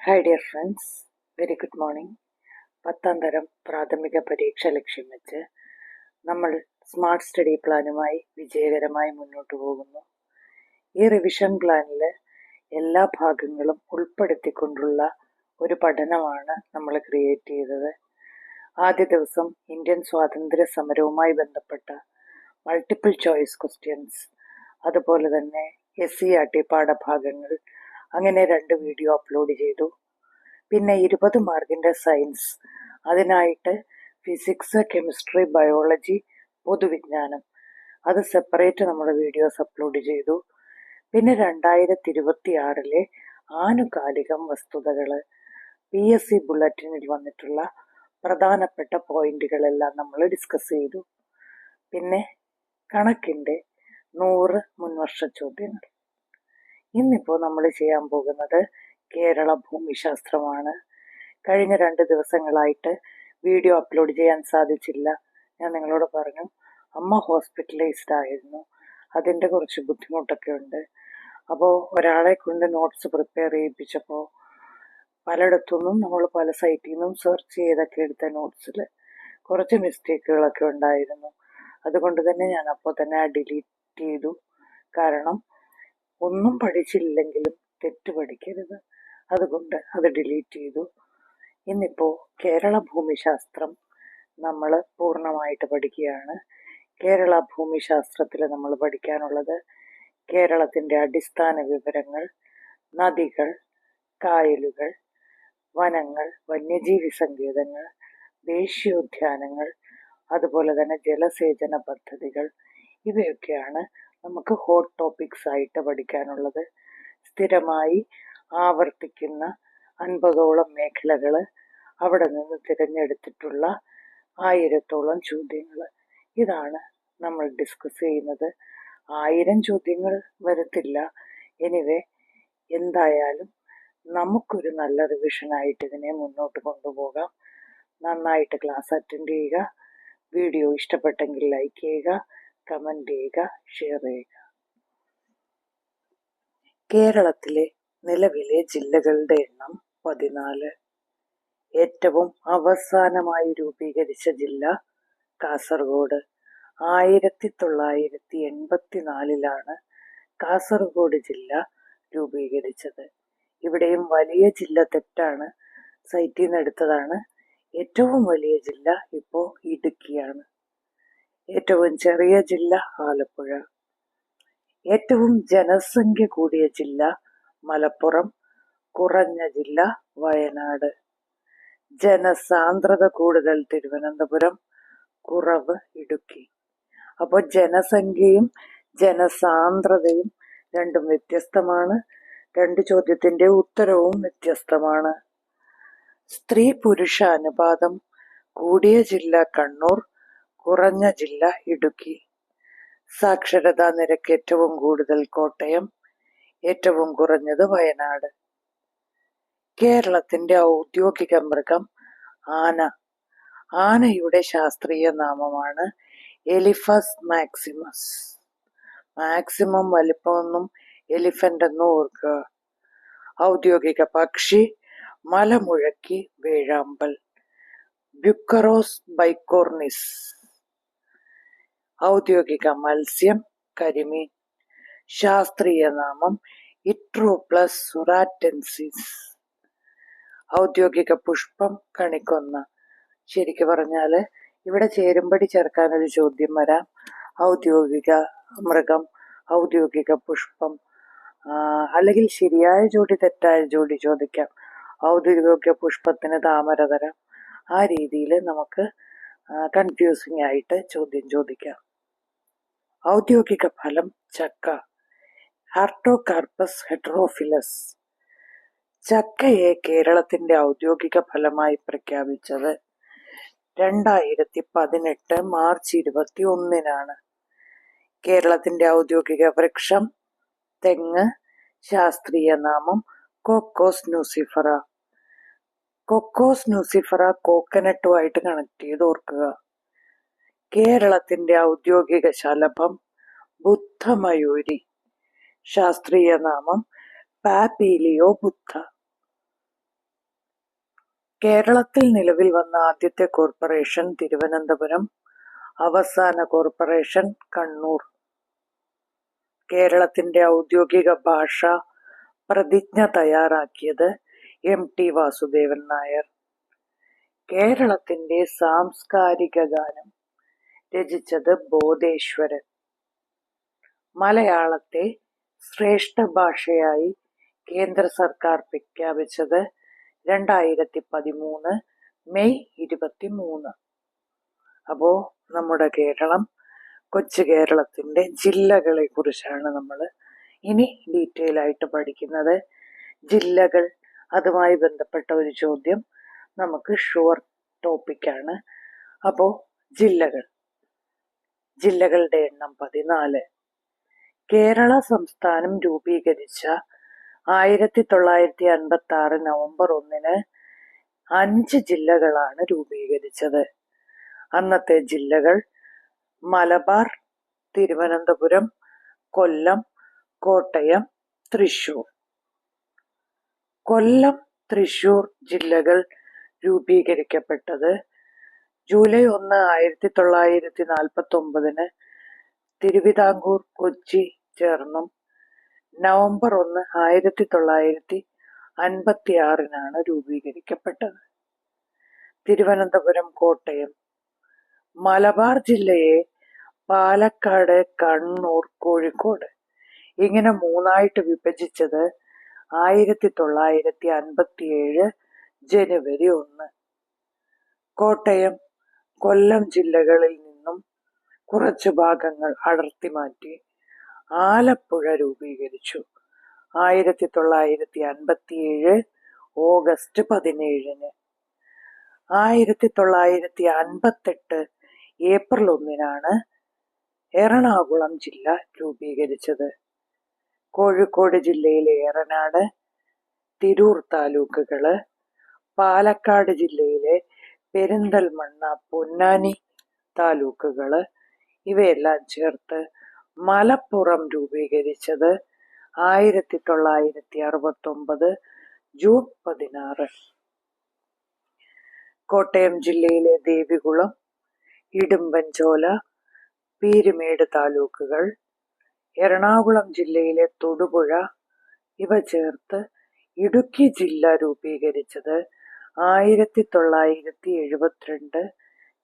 Hi dear friends, very good morning. 10ാം തരം പ്രാഥമിക പരീക്ഷ ലക്ഷ്യം വെച്ച് നമ്മൾ സ്മാർട്ട് സ്റ്റഡി പ്ലാനുമായി വിജയകരമായി മുന്നോട്ട് പോകുന്നു. ഈ റിവിഷൻ പ്ലാനിൽ എല്ലാ ഭാഗങ്ങളും ഉൾപ്പെടുത്തിക്കൊണ്ടുള്ള ഒരു പഠനമാണ് നമ്മൾ ക്രിയേറ്റ് ചെയ്തത്. ആദ്യ ദിവസം ഇന്ത്യൻ സ്വാതന്ത്ര്യ സമരവുമായി ബന്ധപ്പെട്ട മൾട്ടിപ്പിൾ ചോയ്സ് ക്വസ്റ്റ്യൻസ്, അതുപോലെ തന്നെ SCERT പാഠഭാഗങ്ങൾ, അങ്ങനെ 2 വീഡിയോ അപ്ലോഡ് ചെയ്തു. പിന്നെ 20 മാർക്കിൻ്റെ സയൻസ്, അതിനായിട്ട് ഫിസിക്സ്, കെമിസ്ട്രി, ബയോളജി, പൊതുവിജ്ഞാനം, അത് സെപ്പറേറ്റ് നമ്മൾ വീഡിയോസ് അപ്ലോഡ് ചെയ്തു. പിന്നെ 2026 ആനുകാലികം വസ്തുതകൾ, PSC ബുള്ളറ്റിനിൽ വന്നിട്ടുള്ള പ്രധാനപ്പെട്ട പോയിന്റുകളെല്ലാം നമ്മൾ ഡിസ്കസ് ചെയ്തു. പിന്നെ കണക്കിൻ്റെ 100 മുൻവർഷ ചോദ്യങ്ങൾ. ഇന്നിപ്പോൾ നമ്മൾ ചെയ്യാൻ പോകുന്നത് കേരള ഭൂമിശാസ്ത്രമാണ്. കഴിഞ്ഞ 2 ദിവസങ്ങളായിട്ട് വീഡിയോ അപ്ലോഡ് ചെയ്യാൻ സാധിച്ചില്ല. ഞാൻ നിങ്ങളോട് പറഞ്ഞു, അമ്മ ഹോസ്പിറ്റലൈസ്ഡ് ആയിരുന്നു, അതിൻ്റെ കുറച്ച് ബുദ്ധിമുട്ടൊക്കെ ഉണ്ട്. അപ്പോൾ ഒരാളെ കൊണ്ട് നോട്ട്സ് പ്രിപ്പയർ ചെയ്യിപ്പിച്ചപ്പോൾ പലയിടത്തുനിന്നും നമ്മൾ പല സൈറ്റിൽ നിന്നും സെർച്ച് ചെയ്തൊക്കെ എടുത്ത നോട്ട്സിൽ കുറച്ച് മിസ്റ്റേക്കുകളൊക്കെ ഉണ്ടായിരുന്നു. അതുകൊണ്ട് തന്നെ ഞാൻ അപ്പോൾ തന്നെ ഡിലീറ്റ് ചെയ്തു. കാരണം ഒന്നും പഠിച്ചില്ലെങ്കിലും തെറ്റ് പഠിക്കരുത്, അതുകൊണ്ട് അത് ഡിലീറ്റ് ചെയ്തു. ഇന്നിപ്പോൾ കേരള ഭൂമിശാസ്ത്രം നമ്മൾ പൂർണ്ണമായിട്ട് പഠിക്കുകയാണ്. കേരള ഭൂമിശാസ്ത്രത്തിൽ നമ്മൾ പഠിക്കാനുള്ളത് കേരളത്തിൻ്റെ അടിസ്ഥാന വിവരങ്ങൾ, നദികൾ, കായലുകൾ, വനങ്ങൾ, വന്യജീവി സങ്കേതങ്ങൾ, ദേശീയോദ്യാനങ്ങൾ, അതുപോലെ തന്നെ ജലസേചന പദ്ധതികൾ, ഇവയൊക്കെയാണ് നമുക്ക് ഹോട്ട് ടോപ്പിക്സ് ആയിട്ട് പഠിക്കാനുള്ളത്. സ്ഥിരമായി ആവർത്തിക്കുന്ന 50ഓളം മേഖലകൾ, അവിടെ നിന്ന് തിരഞ്ഞെടുത്തിട്ടുള്ള 1000ഓളം ചോദ്യങ്ങൾ, ഇതാണ് നമ്മൾ ഡിസ്കസ് ചെയ്യുന്നത്. 1000 ചോദ്യങ്ങൾ വരത്തില്ല. എനിവേ, എന്തായാലും നമുക്കൊരു നല്ല റിവിഷനായിട്ട് ഇതിനെ മുന്നോട്ട് കൊണ്ടുപോകാം. നന്നായിട്ട് ക്ലാസ് അറ്റൻഡ് ചെയ്യുക. വീഡിയോ ഇഷ്ടപ്പെട്ടെങ്കിൽ ലൈക്ക് ചെയ്യുക, കമൻറ്റ് ചെയ്യുക, ഷെയർ ചെയ്യുക. കേരളത്തിലെ നിലവിലെ ജില്ലകളുടെ എണ്ണം 14. ഏറ്റവും അവസാനമായി രൂപീകരിച്ച ജില്ല കാസർഗോഡ്. 1984 കാസർഗോഡ് ജില്ല രൂപീകരിച്ചത്. ഇവിടെയും വലിയ ജില്ല തെറ്റാണ്, സൈറ്റിൽ നിന്ന് എടുത്തതാണ്. ഏറ്റവും വലിയ ജില്ല ഇപ്പോൾ ഇടുക്കിയാണ്. ഏറ്റവും ചെറിയ ജില്ല ആലപ്പുഴ. ഏറ്റവും ജനസംഖ്യ കൂടിയ ജില്ല മലപ്പുറം. കുറഞ്ഞ ജില്ല വയനാട്. ജനസാന്ദ്രത കൂടുതൽ തിരുവനന്തപുരം, കുറവ് ഇടുക്കി. അപ്പോൾ ജനസംഖ്യയും ജനസാന്ദ്രതയും രണ്ടും വ്യത്യസ്തമാണ്. 2 ചോദ്യത്തിൻ്റെ ഉത്തരവും വ്യത്യസ്തമാണ്. സ്ത്രീ പുരുഷ അനുപാതം കൂടിയ ജില്ല കണ്ണൂർ, കുറഞ്ഞ ജില്ല ഇടുക്കി. സാക്ഷരതാ നിരക്ക് ഏറ്റവും കൂടുതൽ കോട്ടയം, ഏറ്റവും കുറഞ്ഞത് വയനാട്. കേരളത്തിൻ്റെ ഔദ്യോഗിക മൃഗം ആന. ആനയുടെ ശാസ്ത്രീയ നാമമാണ് എലിഫസ് മാക്സിമസ്. മാക്സിമം വലിപ്പമൊന്നും എലിഫന്റ് എന്നും ഓർക്കുക. ഔദ്യോഗിക പക്ഷി മലമുഴക്കി വേഴാമ്പൽ, ബ്യുക്കറോസ് ബൈക്കോർണിസ്. ഔദ്യോഗിക മത്സ്യം കരിമീൻ. ശാസ്ത്രീയ നാമം ഇട്രോപ്ലസ് സുറാറ്റൻസിസ്. ഔദ്യോഗിക പുഷ്പം കണിക്കൊന്ന. ശരിക്കു പറഞ്ഞാൽ ഇവിടെ ചേരുംപടി ചേർക്കാനൊരു ചോദ്യം വരാം. ഔദ്യോഗിക മൃഗം, ഔദ്യോഗിക പുഷ്പം, അല്ലെങ്കിൽ ശരിയായ ജോഡി തെറ്റായ ജോഡി ചോദിക്കാം. ഔദ്യോഗിക പുഷ്പത്തിന് താമര തരാം. ആ രീതിയിൽ നമുക്ക് കൺഫ്യൂസിങ് ആയിട്ട് ചോദ്യം ചോദിക്കാം. ഔദ്യോഗിക ഫലം ചക്ക, ആർട്ടോകാർപ്പസ് ഹെറ്ററോഫിലസ്. ചക്കയെ കേരളത്തിൻ്റെ ഔദ്യോഗിക ഫലമായി പ്രഖ്യാപിച്ചത് 2018 മാർച്ച് 21. കേരളത്തിൻ്റെ ഔദ്യോഗിക വൃക്ഷം തെങ്ങ്. ശാസ്ത്രീയ നാമം കൊക്കോസ് ന്യൂസിഫറ. കൊക്കോസ് ന്യൂസിഫറ കോക്കനട്ടുമായിട്ട് കണക്ട് ചെയ്ത് ഓർക്കുക. കേരളത്തിൻ്റെ ഔദ്യോഗിക ശലഭം ബുദ്ധമയൂരി. ശാസ്ത്രീയ നാമം പാപ്പീലിയോ ബുദ്ധ. കേരളത്തിൽ നിലവിൽ വന്ന ആദ്യത്തെ കോർപ്പറേഷൻ തിരുവനന്തപുരം, അവസാന കോർപ്പറേഷൻ കണ്ണൂർ. കേരളത്തിന്റെ ഔദ്യോഗിക ഭാഷ പ്രതിജ്ഞ തയ്യാറാക്കിയത് MT വാസുദേവൻ നായർ. കേരളത്തിന്റെ സാംസ്കാരിക ഗാനം രചിച്ചത് ബോധേശ്വരൻ. മലയാളത്തെ ശ്രേഷ്ഠ ഭാഷയായി കേന്ദ്ര സർക്കാർ പ്രഖ്യാപിച്ചത് 2013 മെയ് 23. അപ്പോ നമ്മുടെ കേരളം, കൊച്ചു കേരളത്തിന്റെ ജില്ലകളെ കുറിച്ചാണ് നമ്മൾ ഇനി ഡീറ്റെയിൽ ആയിട്ട് പഠിക്കുന്നത്. ജില്ലകൾ, അതുമായി ബന്ധപ്പെട്ട ഒരു ചോദ്യം നമുക്ക് ഷുവർ ടോപ്പിക്കാണ്. അപ്പോ ജില്ലകളുടെ എണ്ണം 14. കേരള സംസ്ഥാനം രൂപീകരിച്ച 1956 നവംബർ 1 5 ജില്ലകളാണ് രൂപീകരിച്ചത്. അന്നത്തെ ജില്ലകൾ മലബാർ, തിരുവനന്തപുരം, കൊല്ലം, കോട്ടയം, തൃശൂർ. കൊല്ലം, തൃശൂർ ജില്ലകൾ രൂപീകരിക്കപ്പെട്ടത് ജൂലൈ 1, 1949 തിരുവിതാംകൂർ, കൊച്ചി ചേർന്നും നവംബർ 1, 1956 രൂപീകരിക്കപ്പെട്ടത്. തിരുവനന്തപുരം, കോട്ടയം. മലബാർ ജില്ലയെ പാലക്കാട്, കണ്ണൂർ, കോഴിക്കോട് ഇങ്ങനെ 3ആയിട്ട് വിഭജിച്ചത് 1957 ജനുവരി 1. കോട്ടയം, കൊല്ലം ജില്ലകളിൽ നിന്നും കുറച്ചു ഭാഗങ്ങൾ അടർത്തി മാറ്റി ആലപ്പുഴ രൂപീകരിച്ചു 1957 ഓഗസ്റ്റ് 17. 1958 ഏപ്രിൽ 1 എറണാകുളം ജില്ല രൂപീകരിച്ചത്. കോഴിക്കോട് ജില്ലയിലെ ഏറനാട്, തിരൂർ താലൂക്കുകള്, പാലക്കാട് ജില്ലയിലെ പെരിന്തൽമണ്ണ, പൊന്നാനി താലൂക്കുകള് ഇവയെല്ലാം ചേർത്ത് മലപ്പുറം രൂപീകരിച്ചത് 1969 ജൂൺ 16. കോട്ടയം ജില്ലയിലെ ദേവികുളം, ഇടുമ്പൻചോല, പീരുമേട് താലൂക്കുകൾ, എറണാകുളം ജില്ലയിലെ തൊടുപുഴ ഇവ ചേർത്ത് ഇടുക്കി ജില്ല രൂപീകരിച്ചത് 1972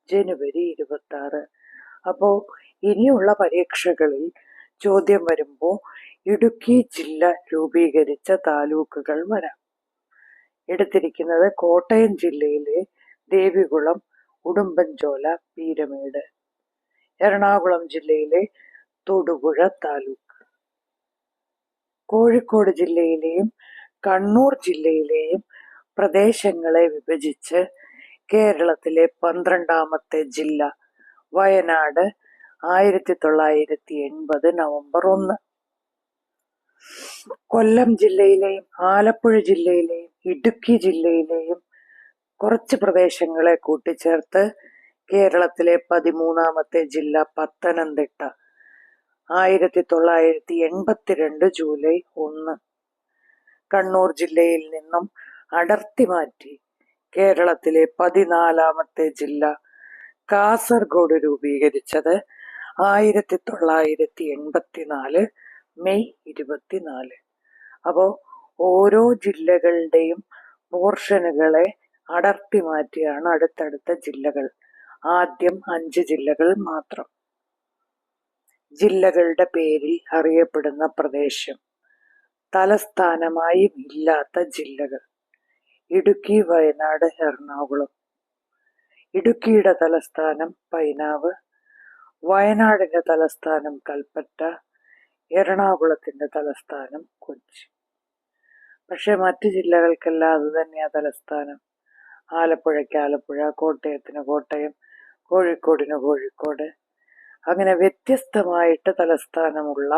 ജനുവരി 26. അപ്പോ ഇനിയുള്ള പരീക്ഷകളിൽ ചോദ്യം വരുമ്പോൾ ഇടുക്കി ജില്ല രൂപീകരിച്ച താലൂക്കുകൾ വരാം. എടുത്തിരിക്കുന്നത് കോട്ടയം ജില്ലയിലെ ദേവികുളം, ഉടുമ്പൻചോല, പീരുമേട്. എറണാകുളം ജില്ലയിലെ തൊടുപുഴ താലൂക്ക്. കോഴിക്കോട് ജില്ലയിലെയും കണ്ണൂർ ജില്ലയിലെയും പ്രദേശങ്ങളെ വിഭജിച്ച് കേരളത്തിലെ 12ാമത്തെ ജില്ല വയനാട് 1980 നവംബർ 1. കൊല്ലം ജില്ലയിലെയും ആലപ്പുഴ ജില്ലയിലെയും ഇടുക്കി ജില്ലയിലെയും കുറച്ച് പ്രദേശങ്ങളെ കൂട്ടിച്ചേർത്ത് കേരളത്തിലെ 13ാമത്തെ ജില്ല പത്തനംതിട്ട 1982 ജൂലൈ 1. കണ്ണൂർ ജില്ലയിൽ നിന്നും അടർത്തി മാറ്റി കേരളത്തിലെ 14ാമത്തെ ജില്ല കാസർഗോഡ് രൂപീകരിച്ചത് 1984 മെയ് 24. അപ്പോൾ ഓരോ ജില്ലകളുടെയും പോർഷനുകളെ അടർത്തി മാറ്റിയാണ് അടുത്തടുത്ത ജില്ലകൾ. ആദ്യം 5 ജില്ലകൾ മാത്രം. ജില്ലകളുടെ പേരിൽ അറിയപ്പെടുന്ന പ്രദേശം. തലസ്ഥാനമായി ഇല്ലാത്ത ജില്ലകൾ: ഇടുക്കി, വയനാട്, എറണാകുളം. ഇടുക്കിയുടെ തലസ്ഥാനം പൈനാവ്, വയനാടിന്റെ തലസ്ഥാനം കൽപ്പറ്റ, എറണാകുളത്തിന്റെ തലസ്ഥാനം കൊച്ചി. പക്ഷെ മറ്റു ജില്ലകൾക്കെല്ലാം അത് തന്നെയാ തലസ്ഥാനം. ആലപ്പുഴയ്ക്ക് ആലപ്പുഴ, കോട്ടയത്തിന് കോട്ടയം, കോഴിക്കോടിന് കോഴിക്കോട്. അങ്ങനെ വ്യത്യസ്തമായിട്ട് തലസ്ഥാനമുള്ള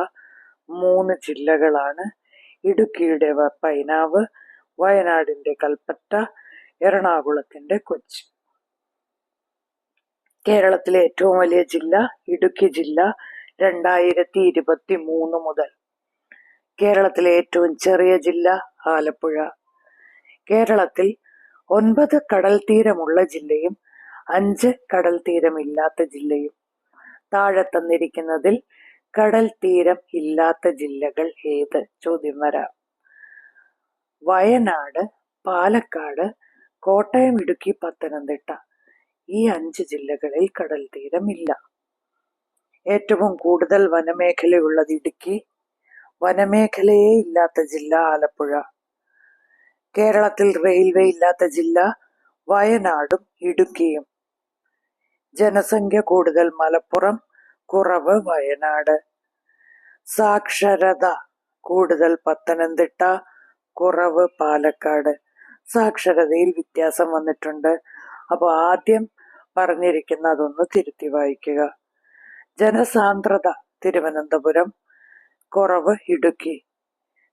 3 ജില്ലകളാണ് ഇടുക്കിയുടെ പൈനാവ്, വയനാടിന്റെ കൽപ്പറ്റ, എറണാകുളത്തിന്റെ കൊച്ചി. കേരളത്തിലെ ഏറ്റവും വലിയ ജില്ല ഇടുക്കി ജില്ല 2023 മുതൽ. കേരളത്തിലെ ഏറ്റവും ചെറിയ ജില്ല ആലപ്പുഴ. കേരളത്തിൽ 9 കടൽ തീരമുള്ള ജില്ലയും 5 കടൽ തീരമില്ലാത്ത ജില്ലയും. താഴെ തന്നിരിക്കുന്നതിൽ കടൽ തീരം ഇല്ലാത്ത ജില്ലകൾ ഏത്? ചോദ്യം വരാം. വയനാട്, പാലക്കാട്, കോട്ടയം, ഇടുക്കി, പത്തനംതിട്ട. ഈ 5 ജില്ലകളിൽ കടൽ തീരമില്ല. ഏറ്റവും കൂടുതൽ വനമേഖലയുള്ളത് ഇടുക്കി. വനമേഖലയെ ഇല്ലാത്ത ജില്ല ആലപ്പുഴ. കേരളത്തിൽ റെയിൽവേ ഇല്ലാത്ത ജില്ല വയനാടും ഇടുക്കിയും. ജനസംഖ്യ കൂടുതൽ മലപ്പുറം, കുറവ് വയനാട്. സാക്ഷരത കൂടുതൽ പത്തനംതിട്ട, കുറവ് പാലക്കാട്. സാക്ഷരതയിൽ വ്യത്യാസം വന്നിട്ടുണ്ട്. അപ്പോൾ ആദ്യം പറഞ്ഞിരിക്കുന്ന അതൊന്ന് തിരുത്തി വായിക്കുക. ജനസാന്ദ്രത തിരുവനന്തപുരം, കുറവ് ഇടുക്കി.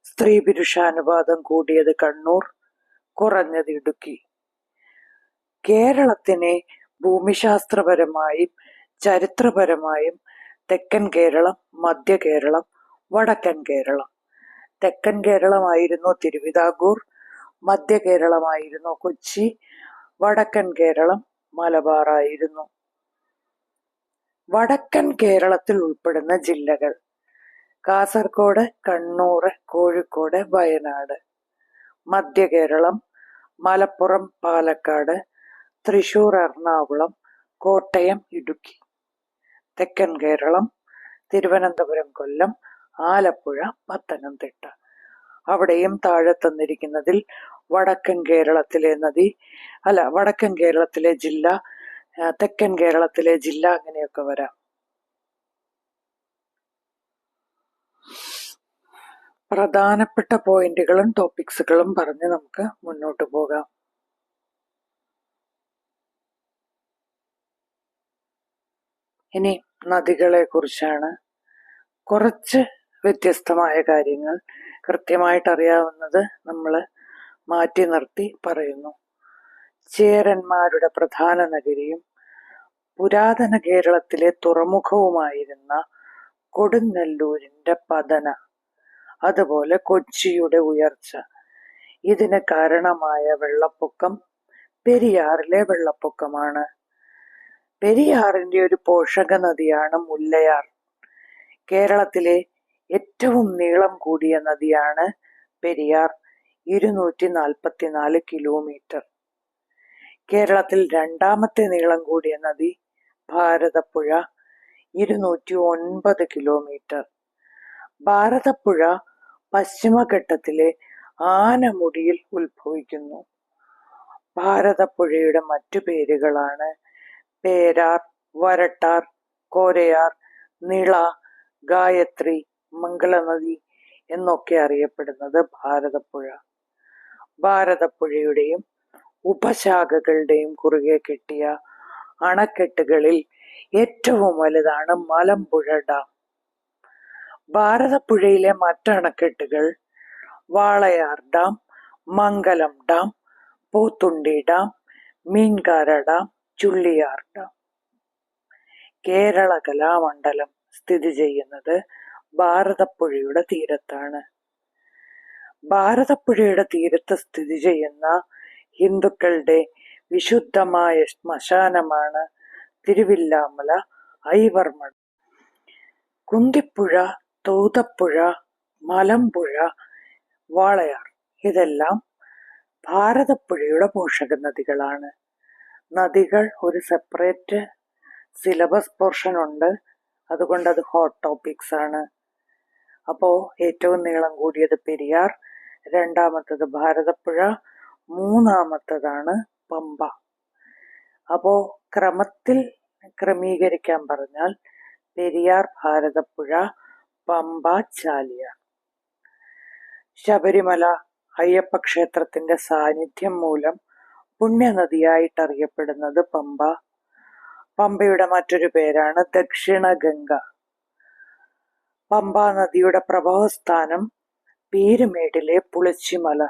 സ്ത്രീ പുരുഷാനുപാതം കൂടിയത് കണ്ണൂർ, കുറഞ്ഞത് ഇടുക്കി. കേരളത്തിനെ ഭൂമിശാസ്ത്രപരമായും ചരിത്രപരമായും തെക്കൻ കേരളം, മധ്യ കേരളം, വടക്കൻ കേരളം. തെക്കൻ കേരളമായിരുന്നു തിരുവിതാംകൂർ, മധ്യ കേരളമായിരുന്നു കൊച്ചി, വടക്കൻ കേരളം മലബാറായിരുന്നു. വടക്കൻ കേരളത്തിൽ ഉൾപ്പെടുന്ന ജില്ലകൾ: കാസർഗോഡ്, കണ്ണൂർ, കോഴിക്കോട്, വയനാട്. മധ്യ കേരളം: മലപ്പുറം, പാലക്കാട്, തൃശൂർ, എറണാകുളം, കോട്ടയം, ഇടുക്കി. തെക്കൻ കേരളം: തിരുവനന്തപുരം, കൊല്ലം, ആലപ്പുഴ, പത്തനംതിട്ട. അവിടെയും താഴെ തന്നിരിക്കുന്നതിൽ വടക്കൻ കേരളത്തിലെ ജില്ല, തെക്കൻ കേരളത്തിലെ ജില്ല, അങ്ങനെയൊക്കെ വരാം. പ്രധാനപ്പെട്ട പോയിന്റുകളും ടോപ്പിക്സുകളും പറഞ്ഞ് നമുക്ക് മുന്നോട്ട് പോകാം. ഇനി നദികളെ കുറിച്ചാണ്. കുറച്ച് വ്യത്യസ്തമായ കാര്യങ്ങൾ കൃത്യമായിട്ട് അറിയാവുന്നത് നമ്മൾ മാറ്റി നിർത്തി പറയുന്നു. ചേരന്മാരുടെ പ്രധാന നഗരിയും പുരാതന കേരളത്തിലെ തുറമുഖവുമായിരുന്ന കൊടുങ്ങല്ലൂരിന്റെ പതന, അതുപോലെ കൊച്ചിയുടെ ഉയർച്ച. ഇതിന് കാരണമായ വെള്ളപ്പൊക്കം പെരിയാറിലെ വെള്ളപ്പൊക്കമാണ്. പെരിയാറിന്റെ ഒരു പോഷക നദിയാണ് മുല്ലയാർ. കേരളത്തിലെ ഏറ്റവും നീളം കൂടിയ നദിയാണ് പെരിയാർ, 244 കിലോമീറ്റർ. കേരളത്തിൽ രണ്ടാമത്തെ നീളം കൂടിയ നദി ഭാരതപ്പുഴ, 209 കിലോമീറ്റർ. ഭാരതപ്പുഴ പശ്ചിമഘട്ടത്തിലെ ആനമുടിയിൽ ഉത്ഭവിക്കുന്നു. ഭാരതപ്പുഴയുടെ മറ്റു പേരുകളാണ് പേരാർ, വരട്ടാർ, കോരയാർ, നിള, ഗായത്രി, മംഗളനദി എന്നൊക്കെ അറിയപ്പെടുന്നത് ഭാരതപ്പുഴ. ഭാരതപ്പുഴയുടെയും ഉപശാഖകളുടെയും കുറുകെ കെട്ടിയ അണക്കെട്ടുകളിൽ ഏറ്റവും വലുതാണ് മലമ്പുഴ ഡാം. ഭാരതപ്പുഴയിലെ മറ്റണക്കെട്ടുകൾ Walayar dam, Mangalam dam, Pothundi dam, Meenkara dam, Chulliyar dam. Kerala Kalamandalam സ്ഥിതി ചെയ്യുന്നത് ഭാരതപ്പുഴയുടെ തീരത്താണ്. ഭാരതപ്പുഴയുടെ തീരത്ത് സ്ഥിതി ചെയ്യുന്ന ഹിന്ദുക്കളുടെ വിശുദ്ധമായ ശ്മശാനമാണ് തിരുവില്ലാമല ഐവർമഠം. കുന്തിപ്പുഴ, തൂതപ്പുഴ, മലമ്പുഴ, വാളയാർ ഇതെല്ലാം ഭാരതപ്പുഴയുടെ പോഷക നദികളാണ്. നദികൾ ഒരു സെപ്പറേറ്റ് സിലബസ് പോർഷൻ ഉണ്ട്, അതുകൊണ്ട് അത് ഹോട്ട് ടോപ്പിക്സ് ആണ്. അപ്പോൾ ഏറ്റവും നീളം കൂടിയത് പെരിയാർ, രണ്ടാമത്തത് ഭാരതപ്പുഴ, മൂന്നാമത്തതാണ് പമ്പ. അപ്പോൾ ക്രമത്തിൽ ക്രമീകരിക്കാൻ പറഞ്ഞാൽ പെരിയാർ, ഭാരതപ്പുഴ, പമ്പ, ചാലിയാർ. ശബരിമല അയ്യപ്പ ക്ഷേത്രത്തിന്റെ സാന്നിധ്യം മൂലം പുണ്യനദിയായിട്ടറിയപ്പെടുന്നത് പമ്പ. പമ്പയുടെ മറ്റൊരു പേരാണ് ദക്ഷിണ ഗംഗ. പമ്പാ നദിയുടെ പ്രഭവസ്ഥാനം പീരുമേടിലെ പുളിച്ചിമല.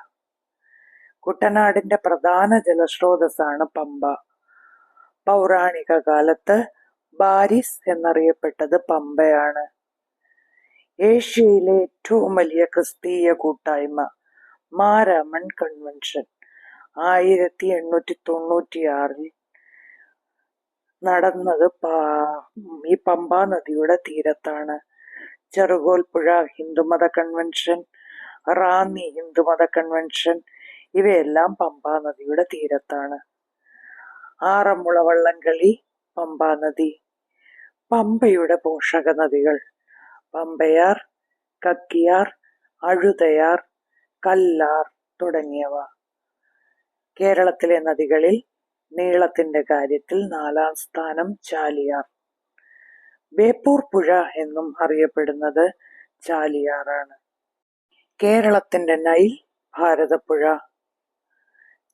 കുട്ടനാടിന്റെ പ്രധാന ജലസ്രോതസ്സാണ് പമ്പ. പൗരാണിക കാലത്ത് ബാരിസ് എന്നറിയപ്പെട്ടത് പമ്പയാണ്. ഏഷ്യയിലെ ഏറ്റവും വലിയ ക്രിസ്തീയ കൂട്ടായ്മ മാരാമൺ കൺവെൻഷൻ 1896 നടന്നത് ഈ പമ്പാ നദിയുടെ തീരത്താണ്. ചെറുകോൽപ്പുഴ ഹിന്ദുമത കൺവെൻഷൻ, റാന്നി ഹിന്ദുമത കൺവെൻഷൻ ഇവയെല്ലാം പമ്പാ നദിയുടെ തീരത്താണ്. ആറന്മുള വള്ളംകളി പമ്പാ നദി. പമ്പയുടെ പോഷക നദികൾ പമ്പയാർ, കക്കിയാർ, അഴുതയാർ, കല്ലാർ തുടങ്ങിയവ. കേരളത്തിലെ നദികളിൽ നീളത്തിന്റെ കാര്യത്തിൽ 4-ാം സ്ഥാനം ചാലിയാർ. ബേപ്പൂർ പുഴ എന്നും അറിയപ്പെടുന്നത് ചാലിയാറാണ്. കേരളത്തിന്റെ നൈൽ ഭാരതപ്പുഴ.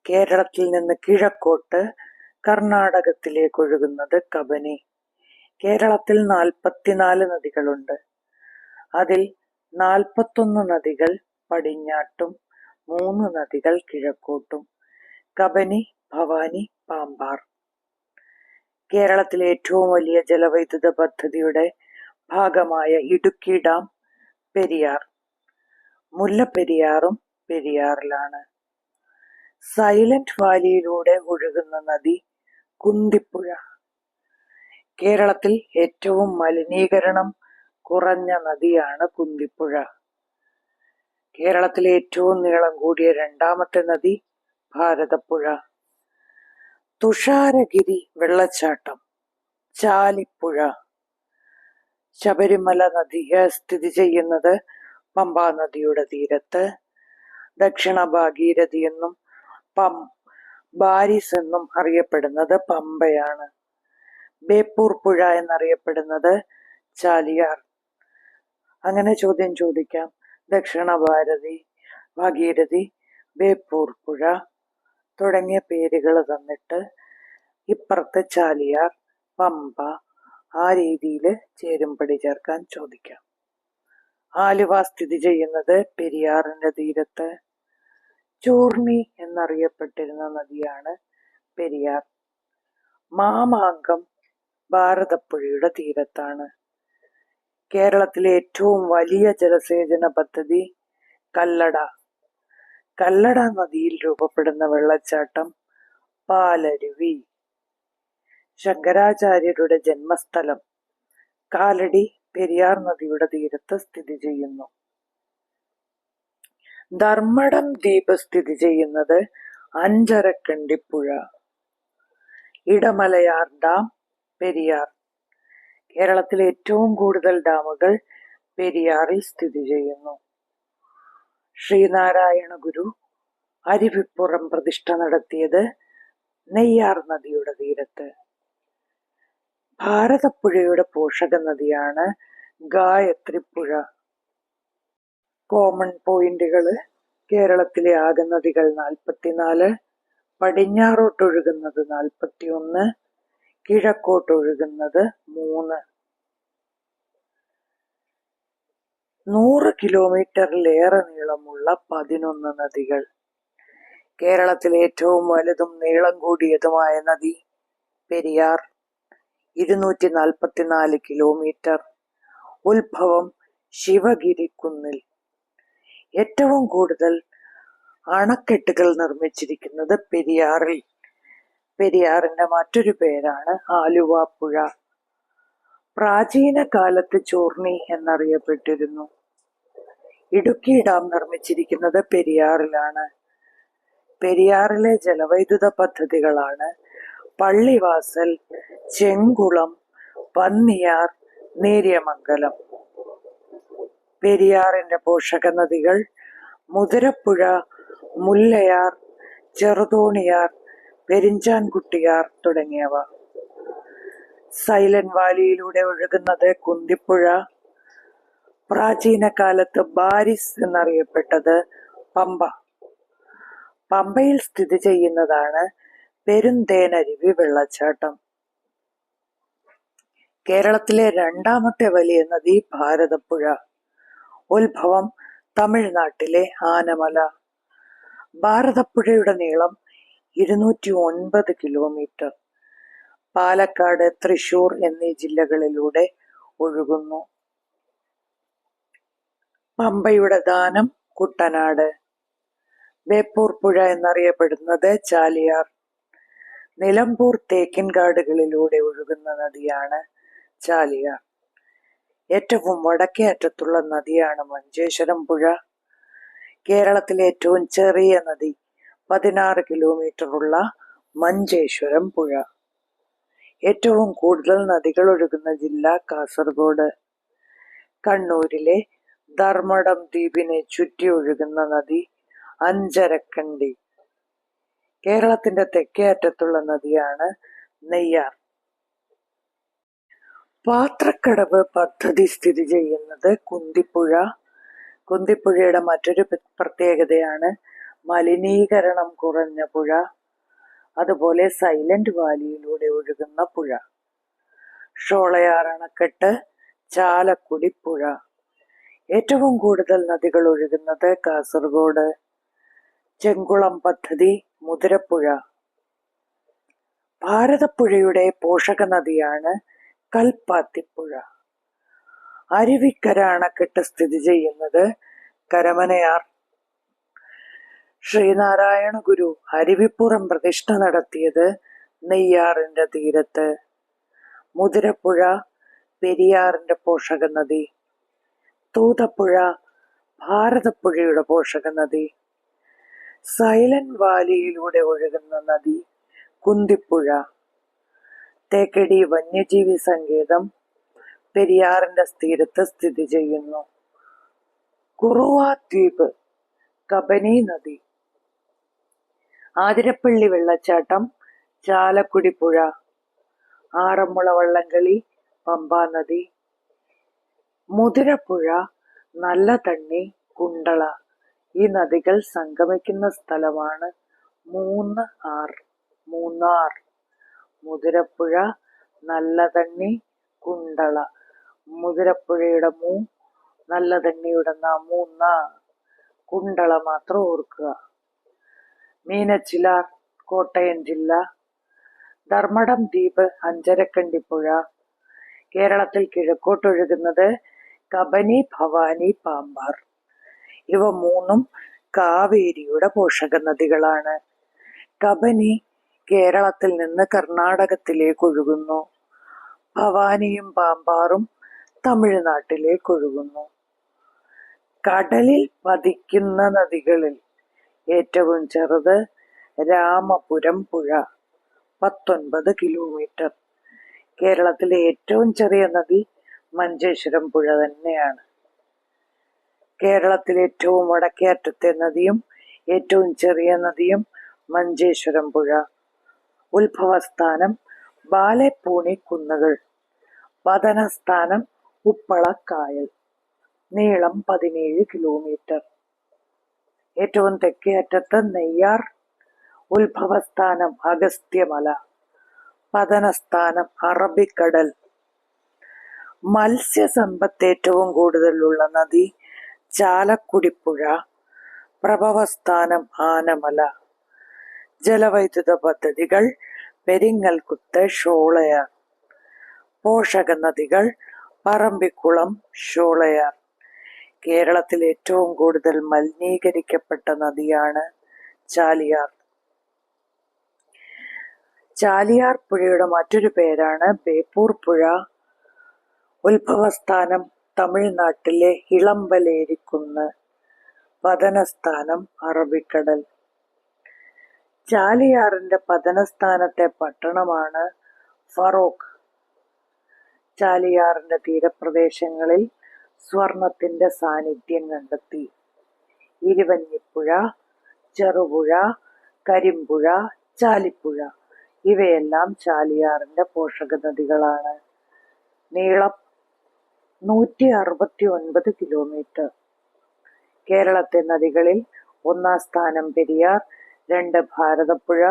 കേരളത്തിൽ നിന്ന് കിഴക്കോട്ട് കർണാടകത്തിലേക്ക് ഒഴുകുന്നത് കബനി. കേരളത്തിൽ 44 നദികളുണ്ട്. അതിൽ 41 നദികൾ പടിഞ്ഞാട്ടും 3 നദികൾ കിഴക്കോട്ടും. കബനി, ഭവാനി, പാമ്പാർ. കേരളത്തിലെ ഏറ്റവും വലിയ ജലവൈദ്യുത പദ്ധതിയുടെ ഭാഗമായ ഇടുക്കി ഡാം പെരിയാർ. മുല്ലപ്പെരിയാറും പെരിയാറിലാണ്. സൈലന്റ് വാലിയിലൂടെ ഒഴുകുന്ന നദി കുന്തിപ്പുഴ. കേരളത്തിൽ ഏറ്റവും മലിനീകരണം കുറഞ്ഞ നദിയാണ് കുന്തിപ്പുഴ. കേരളത്തിലെ ഏറ്റവും നീളം കൂടിയ 2ാമത്തെ നദി ഭാരതപ്പുഴ. തുഷാരഗിരി വെള്ളച്ചാട്ടം ചാലിപ്പുഴ. ശബരിമല നദി സ്ഥിതി ചെയ്യുന്നത് പമ്പാ നദിയുടെ തീരത്ത്. ദക്ഷിണ ഭാഗീരഥി എന്നും ബാരിസ് എന്നും അറിയപ്പെടുന്നത് പമ്പയാണ്. ബേപ്പൂർ പുഴ എന്നറിയപ്പെടുന്നത് ചാലിയാർ. അങ്ങനെ ചോദ്യം ചോദിക്കാം. ദക്ഷിണ ഭാഗീരഥി, ബേപ്പൂർ പുഴ തുടങ്ങിയ പേരുകൾ തന്നിട്ട് ഇപ്പുറത്ത് ചാലിയാർ, പമ്പ ആ രീതിയിൽ ചേരുംപടി ചേർക്കാൻ ചോദിക്കാം. ആലുവ സ്ഥിതി ചെയ്യുന്നത് പെരിയാറിന്റെ തീരത്ത്. ചൂർണി എന്നറിയപ്പെട്ടിരുന്ന നദിയാണ് പെരിയാർ. മാമാങ്കം ഭാരതപ്പുഴയുടെ തീരത്താണ്. കേരളത്തിലെ ഏറ്റവും വലിയ ജലസേചന പദ്ധതി കല്ലട. കല്ലട നദിയിൽ രൂപപ്പെടുന്ന വെള്ളച്ചാട്ടം പാലരുവി. ശങ്കരാചാര്യരുടെ ജന്മസ്ഥലം കാലടി പെരിയാർ നദിയുടെ തീരത്ത് സ്ഥിതി ചെയ്യുന്നു. ധർമ്മടം ദ്വീപ് സ്ഥിതി ചെയ്യുന്നത് അഞ്ചരക്കണ്ടിപ്പുഴ. ഇടമലയാർ ഡാം പെരിയാർ. കേരളത്തിലെ ഏറ്റവും കൂടുതൽ ഡാമുകൾ പെരിയാറിൽ സ്ഥിതി ചെയ്യുന്നു. ശ്രീനാരായണ ഗുരു അരുവിപ്പുറം പ്രതിഷ്ഠ നടത്തിയത് നെയ്യാർ നദിയുടെ തീരത്ത്. ഭാരതപ്പുഴയുടെ പോഷക നദിയാണ് ഗായത്രിപ്പുഴ. കോമൺ പോയിന്റുകള്: കേരളത്തിലെ ആകെ നദികൾ 44, പടിഞ്ഞാറോട്ടൊഴുകുന്നത് 41, കിഴക്കോട്ടൊഴുകുന്നത് 3. 100 കിലോമീറ്ററിലേറെ നീളമുള്ള 11 നദികൾ. കേരളത്തിലെ ഏറ്റവും വലുതും നീളം കൂടിയതുമായ നദി പെരിയാർ, 244 കിലോമീറ്റർ. ഉത്ഭവം ശിവഗിരി കുന്നിൽ. ഏറ്റവും കൂടുതൽ അണക്കെട്ടുകൾ നിർമ്മിച്ചിരിക്കുന്നത് പെരിയാറിൽ. പെരിയാറിന്റെ മറ്റൊരു പേരാണ് ആലുവ പുഴ. പ്രാചീന കാലത്ത് ചൂർണി എന്നറിയപ്പെട്ടിരുന്നു. ഇടുക്കി ഡാം നിർമ്മിച്ചിരിക്കുന്നത് പെരിയാറിലാണ്. പെരിയാറിലെ ജലവൈദ്യുത പദ്ധതികളാണ് പള്ളിവാസൽ, ചെങ്കുളം, പന്നിയാർ, നേര്യമംഗലം. പെരിയാറിന്റെ പോഷക നദികൾ മുതിരപ്പുഴ, മുല്ലയാർ, ചെറുതോണിയാർ, പെരിഞ്ചാൻകുട്ടിയാർ തുടങ്ങിയവ. സൈലന്റ് വാലിയിലൂടെ ഒഴുകുന്നത് കുന്തിപ്പുഴ. പ്രാചീന കാലത്ത് ബാരിസ് എന്നറിയപ്പെട്ടത് പമ്പ. പമ്പയിൽ സ്ഥിതി ചെയ്യുന്നതാണ് പെരുന്തേനരുവി വെള്ളച്ചാട്ടം. കേരളത്തിലെ 2ാമത്തെ വലിയ നദി ഭാരതപ്പുഴ. ഉത്ഭവം തമിഴ്നാട്ടിലെ ആനമല. ഭാരതപ്പുഴയുടെ നീളം 209 കിലോമീറ്റർ. പാലക്കാട്, തൃശൂർ എന്നീ ജില്ലകളിലൂടെ ഒഴുകുന്നു. പമ്പയുടെ ദാനം കുട്ടനാട്. ബേപ്പൂർ പുഴ എന്നറിയപ്പെടുന്നത് ചാലിയാർ. നിലമ്പൂർ തേക്കിൻകാടുകളിലൂടെ ഒഴുകുന്ന നദിയാണ് ചാലിയാർ. ഏറ്റവും വടക്കേ അറ്റത്തുള്ള നദിയാണ് മഞ്ചേശ്വരം പുഴ. കേരളത്തിലെ ഏറ്റവും ചെറിയ നദി 16 കിലോമീറ്ററുള്ള മഞ്ചേശ്വരം പുഴ. ഏറ്റവും കൂടുതൽ നദികൾ ഒഴുകുന്ന ജില്ല കാസർഗോഡ്. കണ്ണൂരിലെ ധർമ്മടം ദ്വീപിനെ ചുറ്റി ഒഴുകുന്ന നദി അഞ്ചരക്കണ്ടി. കേരളത്തിന്റെ തെക്കേ അറ്റത്തുള്ള നദിയാണ് നെയ്യാർ. പാത്രക്കടവ് പദ്ധതി സ്ഥിതി ചെയ്യുന്നത് കുന്തിപ്പുഴ. കുന്തിപ്പുഴയുടെ മറ്റൊരു പ്രത്യേകതയാണ് മലിനീകരണം കുറഞ്ഞ പുഴ. അതുപോലെ സൈലന്റ് വാലിയിലൂടെ ഒഴുകുന്ന പുഴ. ഷോളയാർ അണക്കെട്ട്, ചാലക്കുടി പുഴ. ഏറ്റവും കൂടുതൽ നദികൾ ഒഴുകുന്നത് കാസർഗോഡ്. ചെങ്കുളം പദ്ധതി, മുതിരപ്പുഴ. ഭാരതപ്പുഴയുടെ പോഷക നദിയാണ് കൽപ്പാത്തിപ്പുഴ. അരുവിക്കര അണക്കെട്ട് സ്ഥിതി ചെയ്യുന്നത് കരമനയാർ. ശ്രീനാരായണ ഗുരു അരുവിപ്പുറം പ്രതിഷ്ഠ നടത്തിയത് നെയ്യാറിന്റെ തീരത്ത്. മുതിരപ്പുഴ പെരിയാറിന്റെ പോഷക നദി. തൂതപ്പുഴ ഭാരതപ്പുഴയുടെ പോഷക നദി. സൈലന്റ് വാലിയിലൂടെ ഒഴുകുന്ന നദി കുന്തിപ്പുഴ. തേക്കടി വന്യജീവി സങ്കേതം പെരിയാറിന്റെ തീരത്ത് സ്ഥിതി ചെയ്യുന്നു. കുറുവ ദ്വീപ്, കബനി നദി. ആതിരപ്പള്ളി വെള്ളച്ചാട്ടം, ചാലക്കുടി പുഴ. ആറന്മുള വള്ളംകളി, പമ്പാ നദി. മുതിരപ്പുഴ, നല്ല തണ്ണി, കുണ്ടള. ഈ നദികൾ സംഗമിക്കുന്ന സ്ഥലമാണ് മൂന്നാർ. മുതിരപ്പുഴ, നല്ല തണ്ണി, കുണ്ടള. മുതിരപ്പുഴയുടെ നല്ല തണ്ണിയുടെ മൂന്നാർ. കുണ്ടള മാത്രം ഓർക്കുക. മീനച്ചിലാർ, കോട്ടയം ജില്ല. ധർമ്മടം ദ്വീപ്, അഞ്ചരക്കണ്ടി പുഴ. കേരളത്തിൽ കിഴക്കോട്ടൊഴുകുന്നത് കബനി, ഭവാനി, പാമ്പാർ. ഇവ മൂന്നും കാവേരിയുടെ പോഷക നദികളാണ്. കബനി കേരളത്തിൽ നിന്ന് കർണാടകത്തിലേക്ക് ഒഴുകുന്നു. ഭവാനിയും പാമ്പാറും തമിഴ്നാട്ടിലേക്ക് ഒഴുകുന്നു. കടലിൽ പതിക്കുന്ന നദികളിൽ ഏറ്റവും ചെറുത് രാമപുരം പുഴ, 19 കിലോമീറ്റർ. കേരളത്തിലെ ഏറ്റവും ചെറിയ നദി മഞ്ചേശ്വരം പുഴ തന്നെയാണ്. കേരളത്തിലെ ഏറ്റവും വടക്കേ അറ്റത്തെ നദിയും ഏറ്റവും ചെറിയ നദിയും മഞ്ചേശ്വരം പുഴ. ഉത്ഭവസ്ഥാനം ബാലെപ്പൂണി കുന്നുകൾ. പതനസ്ഥാനം ഉപ്പളക്കായൽ. നീളം 17 കിലോമീറ്റർ. ഏറ്റവും തെക്കേ അറ്റത്ത് നെയ്യാർ. ഉത്ഭവസ്ഥാനം അഗസ്ത്യമല. പതനസ്ഥാനം അറബിക്കടൽ. മത്സ്യസമ്പത്ത് ഏറ്റവും കൂടുതലുള്ള നദി ചാലക്കുടിപ്പുഴ. പ്രഭവസ്ഥാനം ആനമല. ജലവൈദ്യുത പദ്ധതികൾ പെരിങ്ങൽകുത്ത്, ഷോളയാർ. പോഷക നദികൾ പറമ്പിക്കുളം, ഷോളയാർ. കേരളത്തിൽ ഏറ്റവും കൂടുതൽ മലിനീകരിക്കപ്പെട്ട നദിയാണ് ചാലിയാർ. ചാലിയാർ പുഴയുടെ മറ്റൊരു പേരാണ് ബേപ്പൂർ പുഴ. ഉത്ഭവസ്ഥാനം തമിഴ്നാട്ടിലെ ഇളമ്പലേരിക്കുന്ന്. പതനസ്ഥാനം അറബിക്കടൽ. ചാലിയാറിന്റെ പതനസ്ഥാനത്തെ പട്ടണമാണ് ഫറോക്ക്. ചാലിയാറിന്റെ തീരപ്രദേശങ്ങളിൽ സ്വർണത്തിന്റെ സാന്നിധ്യം കണ്ടെത്തി. ഇരുവഞ്ഞിപ്പുഴ, ചെറുപുഴ, കരിമ്പുഴ, ചാലിപ്പുഴ ഇവയെല്ലാം ചാലിയാറിന്റെ പോഷക നദികളാണ്. നീളം 169 കിലോമീറ്റർ. കേരളത്തെ നദികളിൽ 1-ാം സ്ഥാനം പെരിയാർ, 2 ഭാരതപ്പുഴ,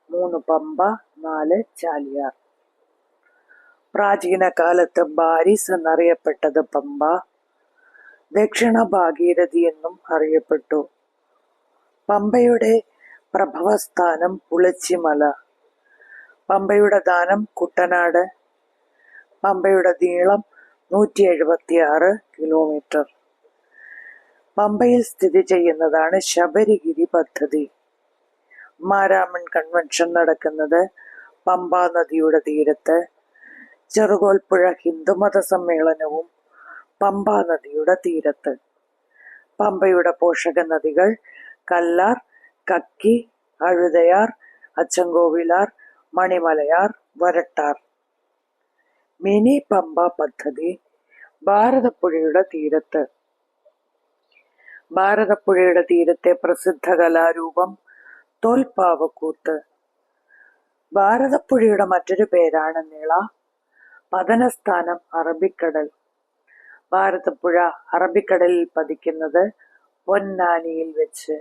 3 പമ്പ, 4 ചാലിയാർ. പ്രാചീന കാലത്ത് ബാരിസ് എന്നറിയപ്പെട്ടത് പമ്പ. ദക്ഷിണ ഭാഗീരഥി എന്നും അറിയപ്പെട്ടു. പമ്പയുടെ പ്രഭവസ്ഥാനം പുളച്ചിമല. പമ്പയുടെ ദാനം കുട്ടനാട്. പമ്പയുടെ നീളം 176 കിലോമീറ്റർ. പമ്പയിൽ സ്ഥിതി ചെയ്യുന്നതാണ് ശബരിഗിരി പദ്ധതി. മാരാമൺ കൺവെൻഷൻ നടക്കുന്നത് പമ്പാ നദിയുടെ തീരത്ത്. ചെറുകോൽപ്പുഴ ഹിന്ദുമത സമ്മേളനവും പമ്പാ നദിയുടെ തീരത്ത്. പമ്പയുടെ പോഷക നദികൾ കല്ലാർ, കക്കി, അഴുതയാർ, അച്ചൻകോവിലാർ, മണിമലയാർ, വരട്ടാർ. മിനി പമ്പ പദ്ധതി ഭാരതപ്പുഴയുടെ തീരത്ത്. ഭാരതപ്പുഴയുടെ തീരത്തെ പ്രസിദ്ധ കലാരൂപം തോൽപ്പാവക്കൂത്ത്. ഭാരതപ്പുഴയുടെ മറ്റൊരു പേരാണ് നിള. പതനസ്ഥാനം അറബിക്കടൽ. ഭാരതപ്പുഴ അറബിക്കടലിൽ പതിക്കുന്നത് പൊന്നാനിയിൽ വെച്ച്.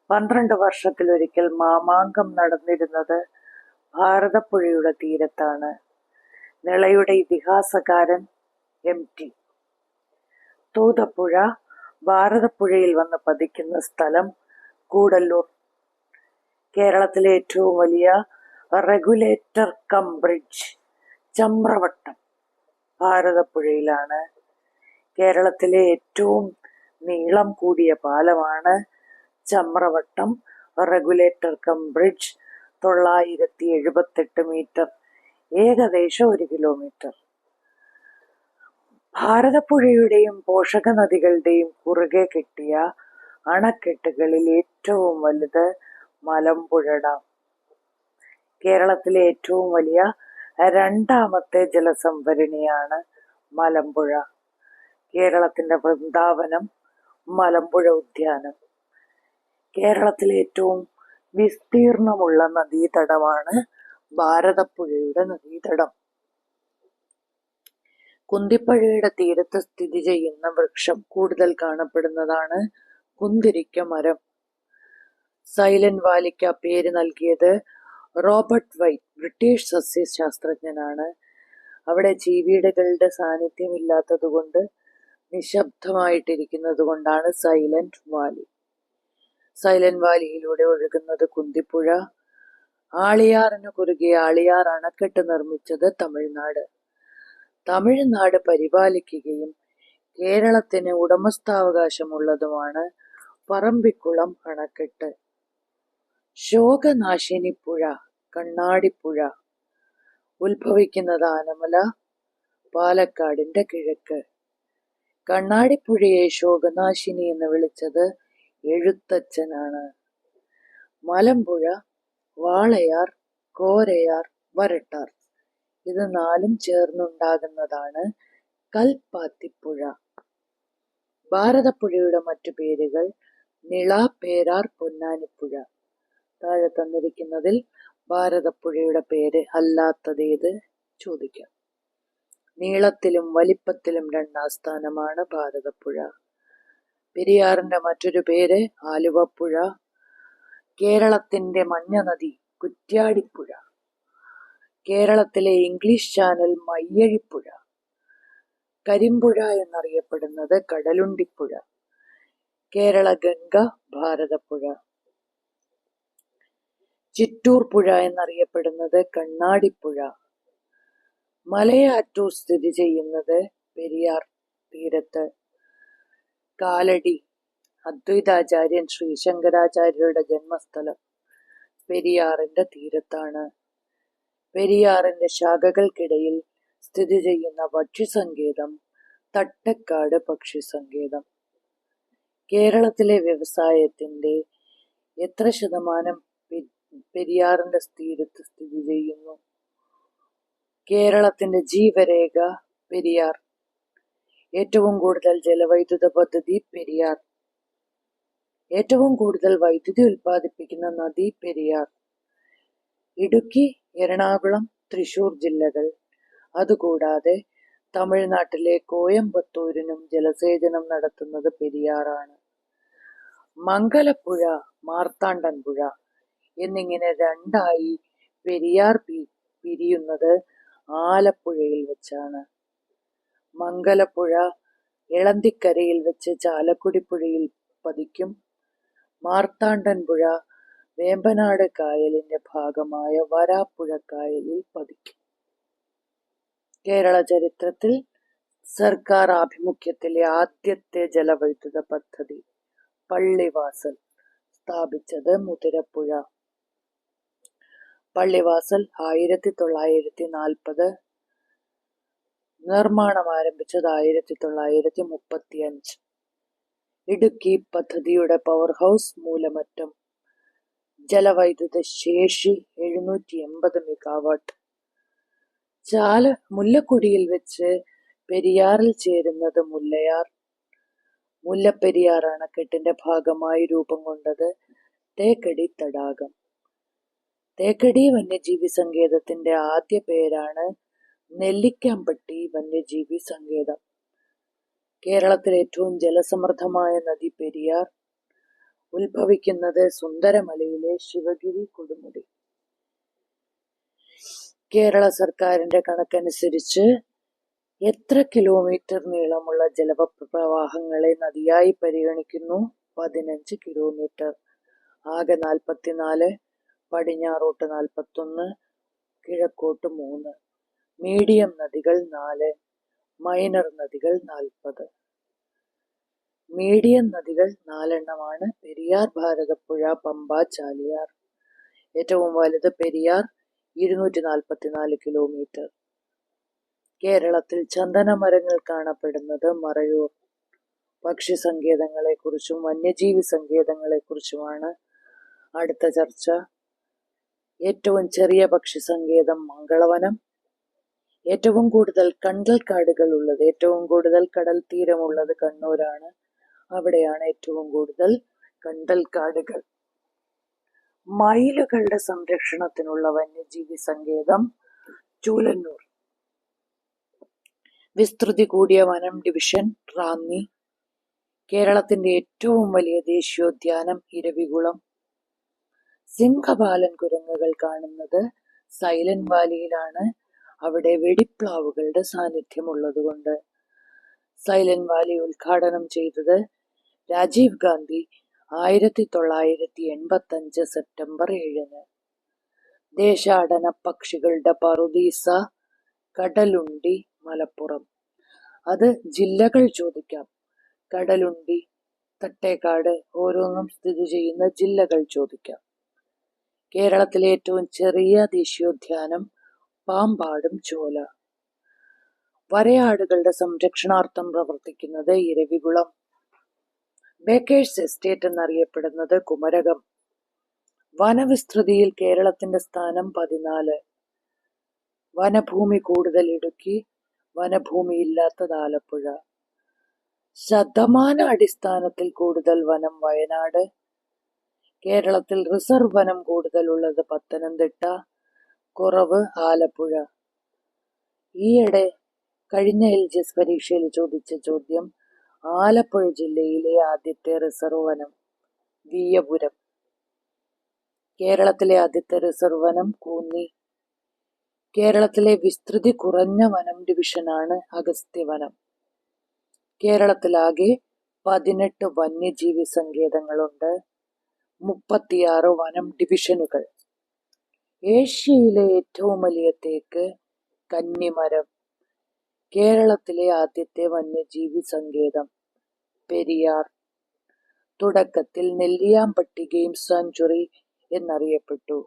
12 വർഷത്തിലൊരിക്കൽ മാമാങ്കം നടന്നിരുന്നത് ഭാരതപ്പുഴയുടെ തീരത്താണ്. നിളയുടെ ഇതിഹാസകാരൻ MT. തൂതപ്പുഴ ഭാരതപ്പുഴയിൽ വന്ന് പതിക്കുന്ന സ്ഥലം കൂടല്ലൂർ. കേരളത്തിലെ ഏറ്റവും വലിയ റെഗുലേറ്റർ കം ബ്രിഡ്ജ് ചമ്രവട്ടം ഭാരതപ്പുഴയിലാണ്. കേരളത്തിലെ ഏറ്റവും നീളം കൂടിയ പാലമാണ് Chamravattam regulator cum bridge. 978 metre, ഏകദേശം 1 കിലോമീറ്റർ. ഭാരതപ്പുഴയുടെയും പോഷക നദികളുടെയും കുറുകെ കെട്ടിയ അണക്കെട്ടുകളിൽ ഏറ്റവും വലുത് മലമ്പുഴ ഡാം. കേരളത്തിലെ ഏറ്റവും വലിയ 2ാമത്തെ ജലസംഭരണിയാണ് മലമ്പുഴ. കേരളത്തിന്റെ വൃന്ദാവനം മലമ്പുഴ ഉദ്യാനം. കേരളത്തിലെ ഏറ്റവും വിസ്തീർണമുള്ള നദീതടമാണ് ഭാരതപ്പുഴയുടെ നദീതടം. കുന്തിപ്പുഴയുടെ തീരത്ത് സ്ഥിതി ചെയ്യുന്ന വൃക്ഷം കൂടുതൽ കാണപ്പെടുന്നതാണ് കുന്തിരിക്ക മരം. സൈലന്റ് വാലിക്ക് പേര് നൽകിയത് റോബർട്ട് വൈറ്റ്, ബ്രിട്ടീഷ് സസ്യശാസ്ത്രജ്ഞനാണ്. അവിടെ ജീവികളുടെ സാന്നിധ്യമില്ലാത്തതുകൊണ്ട് നിശബ്ദമായിട്ടിരിക്കുന്നത് കൊണ്ടാണ് സൈലന്റ് വാലി. സൈലന്റ് വാലിയിലൂടെ ഒഴുകുന്നത് കുന്തിപ്പുഴ. ആളിയാറിനു കുറുകെ ആളിയാർ അണക്കെട്ട് നിർമ്മിച്ചത് തമിഴ്നാട്. തമിഴ്നാട് പരിപാലിക്കുകയും കേരളത്തിന് ഉടമസ്ഥാവകാശമുള്ളതുമാണ് പറമ്പിക്കുളം അണക്കെട്ട്. ശോകനാശിനി പുഴ കണ്ണാടിപ്പുഴ. ഉത്ഭവിക്കുന്നത് ആനമല, പാലക്കാടിന്റെ കിഴക്ക്. കണ്ണാടിപ്പുഴയെ ശോകനാശിനി എന്ന് വിളിച്ചത് എഴുത്തച്ഛനാണ്. മലമ്പുഴ, വാളയാർ, കോരയാർ, വരട്ടാർ. ഇത് 4ഉം ചേർന്നുണ്ടാകുന്നതാണ് കൽപ്പാത്തിപ്പുഴ. ഭാരതപ്പുഴയുടെ മറ്റു പേരുകൾ നിള, പേരാർ, പൊന്നാനിപ്പുഴ. താഴെ തന്നിരിക്കുന്നതിൽ ഭാരതപ്പുഴയുടെ പേര് അല്ലാത്തതേത് ചോദിക്കാം. നീളത്തിലും വലിപ്പത്തിലും 2ാം സ്ഥാനമാണ് ഭാരതപ്പുഴ. പെരിയാറിന്റെ മറ്റൊരു പേര് ആലുവപ്പുഴ. കേരളത്തിന്റെ മഞ്ഞ നദി കുറ്റ്യാടിപ്പുഴ. കേരളത്തിലെ ഇംഗ്ലീഷ് ചാനൽ മയ്യഴിപ്പുഴ. കരിമ്പുഴ എന്നറിയപ്പെടുന്നത് കടലുണ്ടിപ്പുഴ. കേരള ഗംഗ ഭാരതപ്പുഴ. ചിറ്റൂർ പുഴ എന്നറിയപ്പെടുന്നത് കണ്ണാടിപ്പുഴ. മലയാറ്റൂർ സ്ഥിതി ചെയ്യുന്നത് പെരിയാർ തീരത്ത്. കാലടി അദ്വൈതാചാര്യൻ ശ്രീ ശങ്കരാചാര്യരുടെ ജന്മസ്ഥലം പെരിയാറിന്റെ തീരത്താണ്. പെരിയാറിന്റെ ശാഖകൾക്കിടയിൽ സ്ഥിതി ചെയ്യുന്ന പക്ഷിസങ്കേതം തട്ടക്കാട് പക്ഷിസങ്കേതം. കേരളത്തിലെ വ്യവസായത്തിന്റെ എത്ര ശതമാനം പെരിയാറിന്റെ തീരത്ത് സ്ഥിതി ചെയ്യുന്നു? കേരളത്തിന്റെ ജീവരേഖ പെരിയാർ. ഏറ്റവും കൂടുതൽ ജലവൈദ്യുത പദ്ധതി പെരിയാർ. ഏറ്റവും കൂടുതൽ വൈദ്യുതി ഉൽപ്പാദിപ്പിക്കുന്ന നദി പെരിയാർ. ഇടുക്കി, എറണാകുളം, തൃശൂർ ജില്ലകൾ. അതുകൂടാതെ തമിഴ്നാട്ടിലെ കോയമ്പത്തൂരിനും ജലസേചനം നടത്തുന്നത് പെരിയാറാണ്. മംഗലപ്പുഴ, മാർത്താണ്ഡൻ പുഴ എന്നിങ്ങനെ 2ആയി പെരിയാർ പിരിയുന്നത് ആലപ്പുഴയിൽ വെച്ചാണ്. മംഗലപ്പുഴ എളന്തിക്കരയിൽ വെച്ച് ചാലക്കുടി പുഴയിൽ പതിക്കും. മാർത്താണ്ഡൻ പുഴ വേമ്പനാട് കായലിന്റെ ഭാഗമായ വരാപ്പുഴ കായലിൽ പതിക്കും. കേരള ചരിത്രത്തിൽ സർക്കാർ ആഭിമുഖ്യത്തിലെ ആദ്യത്തെ ജലവൈദ്യുത പദ്ധതി പള്ളിവാസൽ. സ്ഥാപിച്ചത് മുതിരപ്പുഴ. പള്ളിവാസൽ 1940. നിർമ്മാണം ആരംഭിച്ചത് 1935. ഇടുക്കി പദ്ധതിയുടെ പവർ ഹൗസ് മൂലമറ്റം. ജലവൈദ്യുത ശേഷി 780 മെഗാവാട്ട്. മുല്ലക്കുടിയിൽ വെച്ച് പെരിയാറിൽ ചേരുന്നത് മുല്ലയാർ. മുല്ലപ്പെരിയാർ അണക്കെട്ടിന്റെ ഭാഗമായി രൂപം കൊണ്ടത് തേക്കടി തടാകം. തേക്കടി വന്യജീവി സങ്കേതത്തിന്റെ ആദ്യ പേരാണ് നെല്ലിക്കാമ്പട്ടി വന്യജീവി സങ്കേതം. കേരളത്തിലെ ഏറ്റവും ജലസമൃദ്ധമായ നദി പെരിയാർ. ഉത്ഭവിക്കുന്നത് സുന്ദരമലയിലെ ശിവഗിരി കൊടുമുടി. കേരള സർക്കാരിന്റെ കണക്കനുസരിച്ച് എത്ര കിലോമീറ്റർ നീളമുള്ള ജലപ്രവാഹങ്ങളെ നദിയായി പരിഗണിക്കുന്നു? 15 കിലോമീറ്റർ. ആകെ 44. പടിഞ്ഞാറോട്ട് 41, കിഴക്കോട്ട് 3. മീഡിയം നദികൾ 4, മൈനർ നദികൾ 40. മീഡിയം നദികൾ 4 പെരിയാർ, ഭാരതപ്പുഴ, പമ്പ, ചാലിയാർ. ഏറ്റവും വലുത് പെരിയാർ 244 കിലോമീറ്റർ. കേരളത്തിൽ ചന്ദനമരങ്ങൾ കാണപ്പെടുന്നത് മറയൂർ. പക്ഷി സങ്കേതങ്ങളെക്കുറിച്ചും വന്യജീവി സങ്കേതങ്ങളെക്കുറിച്ചുമാണ് അടുത്ത ചർച്ച. ഏറ്റവും ചെറിയ പക്ഷി സങ്കേതം മംഗളവനം. ഏറ്റവും കൂടുതൽ കണ്ടൽക്കാടുകൾ ഉള്ളത്, ഏറ്റവും കൂടുതൽ കടൽ തീരമുള്ളത് കണ്ണൂരാണ്. അവിടെയാണ് ഏറ്റവും കൂടുതൽ കണ്ടൽക്കാടുകൾ. മയിലുകളുടെ സംരക്ഷണത്തിനുള്ള വന്യജീവി സങ്കേതം ചൂലന്നൂർ. വിസ്തൃതി കൂടിയ വനം ഡിവിഷൻ റാന്നി. കേരളത്തിന്റെ ഏറ്റവും വലിയ ദേശീയോദ്യാനം ഇരവികുളം. സിംഹപാലൻ കുരങ്ങുകൾ കാണുന്നത് സൈലന്റ് വാലിയിലാണ്. അവിടെ വെടിപ്ലാവുകളുടെ സാന്നിധ്യമുള്ളതുകൊണ്ട്. സൈലന്റ് വാലി ഉദ്ഘാടനം ചെയ്തത് രാജീവ് ഗാന്ധി 1985 സെപ്റ്റംബർ 7. ദേശാടന പക്ഷികളുടെ പറുദീസ കടലുണ്ടി മലപ്പുറം. അത് ജില്ലകൾ ചോദിക്കാം. കടലുണ്ടി, തട്ടേക്കാട്, ഓരോന്നും സ്ഥിതി ചെയ്യുന്ന ജില്ലകൾ ചോദിക്കാം. കേരളത്തിലെ ഏറ്റവും ചെറിയ ദേശീയോദ്യാനം പാമ്പാടും ചോല. വരയാടുകളുടെ സംരക്ഷണാർത്ഥം പ്രവർത്തിക്കുന്നത് ഇരവികുളം. ബേക്കേഴ്സ് എസ്റ്റേറ്റ് എന്നറിയപ്പെടുന്നത് കുമരകം. വനവിസ്തൃതിയിൽ കേരളത്തിന്റെ സ്ഥാനം 14. വനഭൂമി കൂടുതൽ ഇടുക്കി, വനഭൂമി ഇല്ലാത്തത് ആലപ്പുഴ. ശതമാന അടിസ്ഥാനത്തിൽ കൂടുതൽ വനം വയനാട്. കേരളത്തിൽ റിസർവ് വനം കൂടുതലുള്ളത് പത്തനംതിട്ട, കുറവ് ആലപ്പുഴ. ഈയിടെ കഴിഞ്ഞ LGS പരീക്ഷയിൽ ചോദിച്ച ചോദ്യം ആലപ്പുഴ ജില്ലയിലെ ആദ്യത്തെ റിസർവ് വനം വീയപുരം. കേരളത്തിലെ ആദ്യത്തെ റിസർവ് വനം കൂന്നി. കേരളത്തിലെ വിസ്തൃതി കുറഞ്ഞ വനം ഡിവിഷനാണ് അഗസ്ത്യവനം. കേരളത്തിലാകെ 18 വന്യജീവി സങ്കേതങ്ങളുണ്ട്, 36 വനം ഡിവിഷനുകൾ. ഏഷ്യയിലെ ഏറ്റവും വലിയ തേക്ക് കന്നിമരം. കേരളത്തിലെ ആദ്യത്തെ വന്യജീവി സങ്കേതം പെരിയാർ. തുടക്കത്തിൽ നെല്ലിയാമ്പട്ടി ഗെയിം സാങ്ച്വറി എന്നറിയപ്പെട്ടു.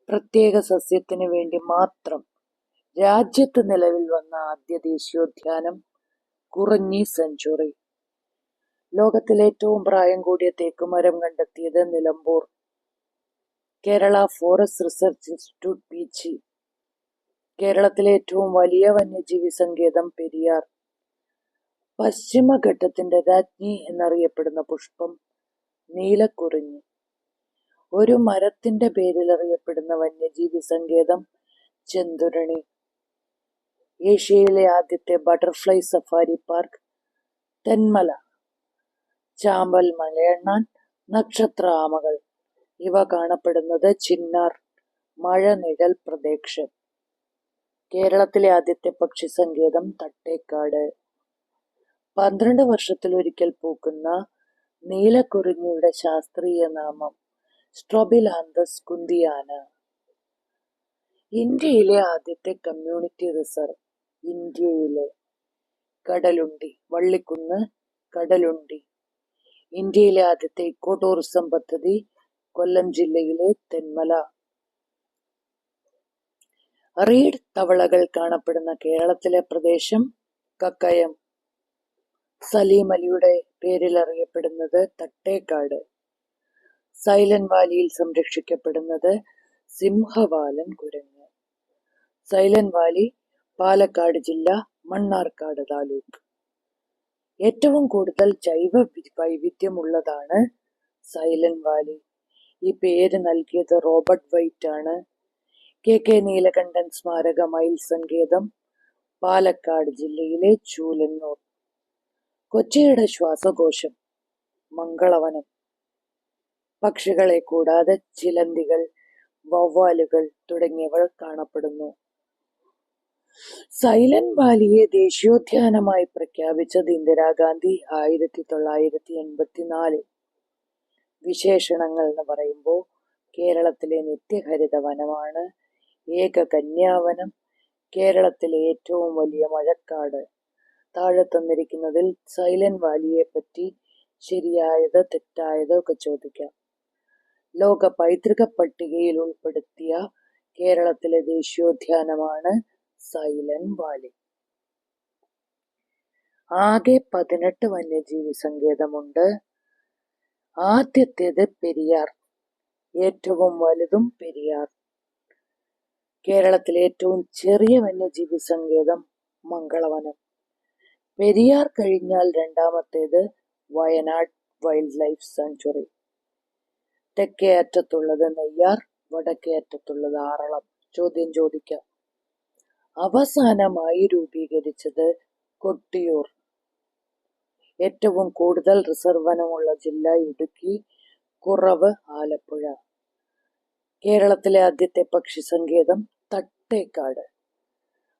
പ്രത്യേക സസ്യത്തിന് വേണ്ടി മാത്രം രാജ്യത്ത് നിലവിൽ വന്ന ആദ്യ ദേശീയോദ്യാനം കുറിഞ്ഞി സെഞ്ച്വറി. ലോകത്തിലെ ഏറ്റവും പ്രായം കൂടിയ തേക്കുമരം കണ്ടെത്തിയത് Nilambur. Kerala forest research institute Peechi. കേരളത്തിലെ ഏറ്റവും വലിയ വന്യജീവി സങ്കേതം പെരിയാർ. പശ്ചിമഘട്ടത്തിന്റെ രാജ്ഞി എന്നറിയപ്പെടുന്ന പുഷ്പം നീലക്കുറിഞ്ഞി. ഒരു മരത്തിന്റെ പേരിൽ അറിയപ്പെടുന്ന വന്യജീവി സങ്കേതം ചെന്തുരണി. ഏഷ്യയിലെ ആദ്യത്തെ ബട്ടർഫ്ലൈ സഫാരി പാർക്ക് തെന്മല. ചാമ്പൽ മലയണ്ണാൻ, നക്ഷത്ര ആമകൾ ഇവ കാണപ്പെടുന്നത് ചിന്നാർ മഴനിഴൽ പ്രദേശം. കേരളത്തിലെ ആദ്യത്തെ പക്ഷി സങ്കേതം തട്ടേക്കാട്. 12 വർഷത്തിലൊരിക്കൽ പൂക്കുന്ന നീലക്കുറിഞ്ഞിയുടെ ശാസ്ത്രീയ നാമം സ്ട്രോബിലാന്തസ് കുന്തിയാന. ഇന്ത്യയിലെ ആദ്യത്തെ കമ്മ്യൂണിറ്റി റിസർവ്. ഇന്ത്യയിലെ കടലുണ്ടി. വള്ളിക്കുന്ന്, കടലുണ്ടി. ഇന്ത്യയിലെ ആദ്യത്തെ ഇക്കോ ടൂറിസം പദ്ധതി കൊല്ലം ജില്ലയിലെ തെന്മല. റീഡ് തവളകൾ കാണപ്പെടുന്ന കേരളത്തിലെ പ്രദേശം കക്കയം. സലീം അലിയുടെ പേരിൽ അറിയപ്പെടുന്നത് തട്ടേക്കാട്. സൈലന്റ് വാലിയിൽ സംരക്ഷിക്കപ്പെടുന്നത് സിംഹവാലൻ കുരങ്ങ്. സൈലന്റ് വാലി പാലക്കാട് ജില്ല, മണ്ണാർക്കാട് താലൂക്ക്. ഏറ്റവും കൂടുതൽ ജൈവ വൈവിധ്യമുള്ളതാണ് സൈലന്റ് വാലി. ഈ പേര് നൽകിയത് റോബർട്ട് വൈറ്റ് ആണ്. കെ നീലകണ്ഠൻ സ്മാരക മയിൽ സങ്കേതം പാലക്കാട് ജില്ലയിലെ ചൂലന്നൂർ. കൊച്ചിയുടെ ശ്വാസകോശം മംഗളവനം. പക്ഷികളെ കൂടാതെ ചിലന്തികൾ, വവ്വാലുകൾ തുടങ്ങിയവ കാണപ്പെടുന്നു. സൈലന്റ് വാലിയെ ദേശീയോദ്യാനമായി പ്രഖ്യാപിച്ചത് ഇന്ദിരാഗാന്ധി 1984. വിശേഷണങ്ങൾ എന്ന് പറയുമ്പോൾ കേരളത്തിലെ നിത്യഹരിത വനമാണ്. ഏക കന്യാവനം. കേരളത്തിലെ ഏറ്റവും വലിയ മഴക്കാട്. താഴെ തന്നിരിക്കുന്നതിൽ സൈലന്റ് വാലിയെ പറ്റി ശരിയായത് തെറ്റായത് ഒക്കെ ചോദിക്കാം. ലോക പൈതൃക പട്ടികയിൽ ഉൾപ്പെടുത്തിയ കേരളത്തിലെ ദേശീയോദ്യാനമാണ് സൈലന്റ് വാലി. ആകെ 18 വന്യജീവി സങ്കേതമുണ്ട്. ആദ്യത്തേത് പെരിയാർ. ഏറ്റവും വലുതും പെരിയാർ. കേരളത്തിലെ ഏറ്റവും ചെറിയ വന്യജീവി സങ്കേതം മംഗളവനം. പെരിയാർ കഴിഞ്ഞാൽ രണ്ടാമത്തേത് വയനാട് വൈൽഡ് ലൈഫ് സാങ്ച്വറി. തെക്കേ അറ്റത്തുള്ളത് നെയ്യാർ, വടക്കേ അറ്റത്തുള്ളത് ആറളം. ചോദ്യം ചോദിക്കാം. അവസാനമായി രൂപീകരിച്ചത് കൊട്ടിയൂർ. ഏറ്റവും കൂടുതൽ റിസർവ് വനമുള്ള ജില്ല ഇടുക്കി, കുറവ് ആലപ്പുഴ. കേരളത്തിലെ ആദ്യത്തെ പക്ഷി സങ്കേതം തട്ടേക്കാട്.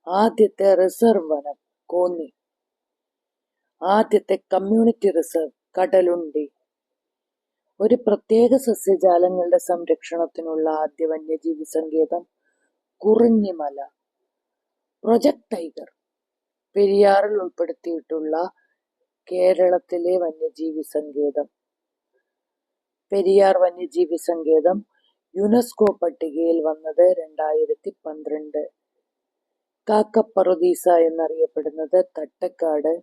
ആദ്യത്തെ റിസർവ് വനം കോന്നി. ആദ്യത്തെ കമ്മ്യൂണിറ്റി റിസർവ് കടലുണ്ടി. ഒരു പ്രത്യേക സസ്യജാലങ്ങളുടെ സംരക്ഷണത്തിനുള്ള ആദ്യ വന്യജീവി സങ്കേതം കുറിഞ്ഞിമല. പ്രൊജക്ട് ടൈഗർ പെരിയാറിൽ ഉൾപ്പെടുത്തിയിട്ടുള്ള കേരളത്തിലെ വന്യജീവി സങ്കേതം. പെരിയാർ വന്യജീവി സങ്കേതം യുനെസ്കോ പട്ടികയിൽ വന്നത് 2012. കാക്കപ്പറുദീസ എന്നറിയപ്പെടുന്നത് തട്ടക്കാട്.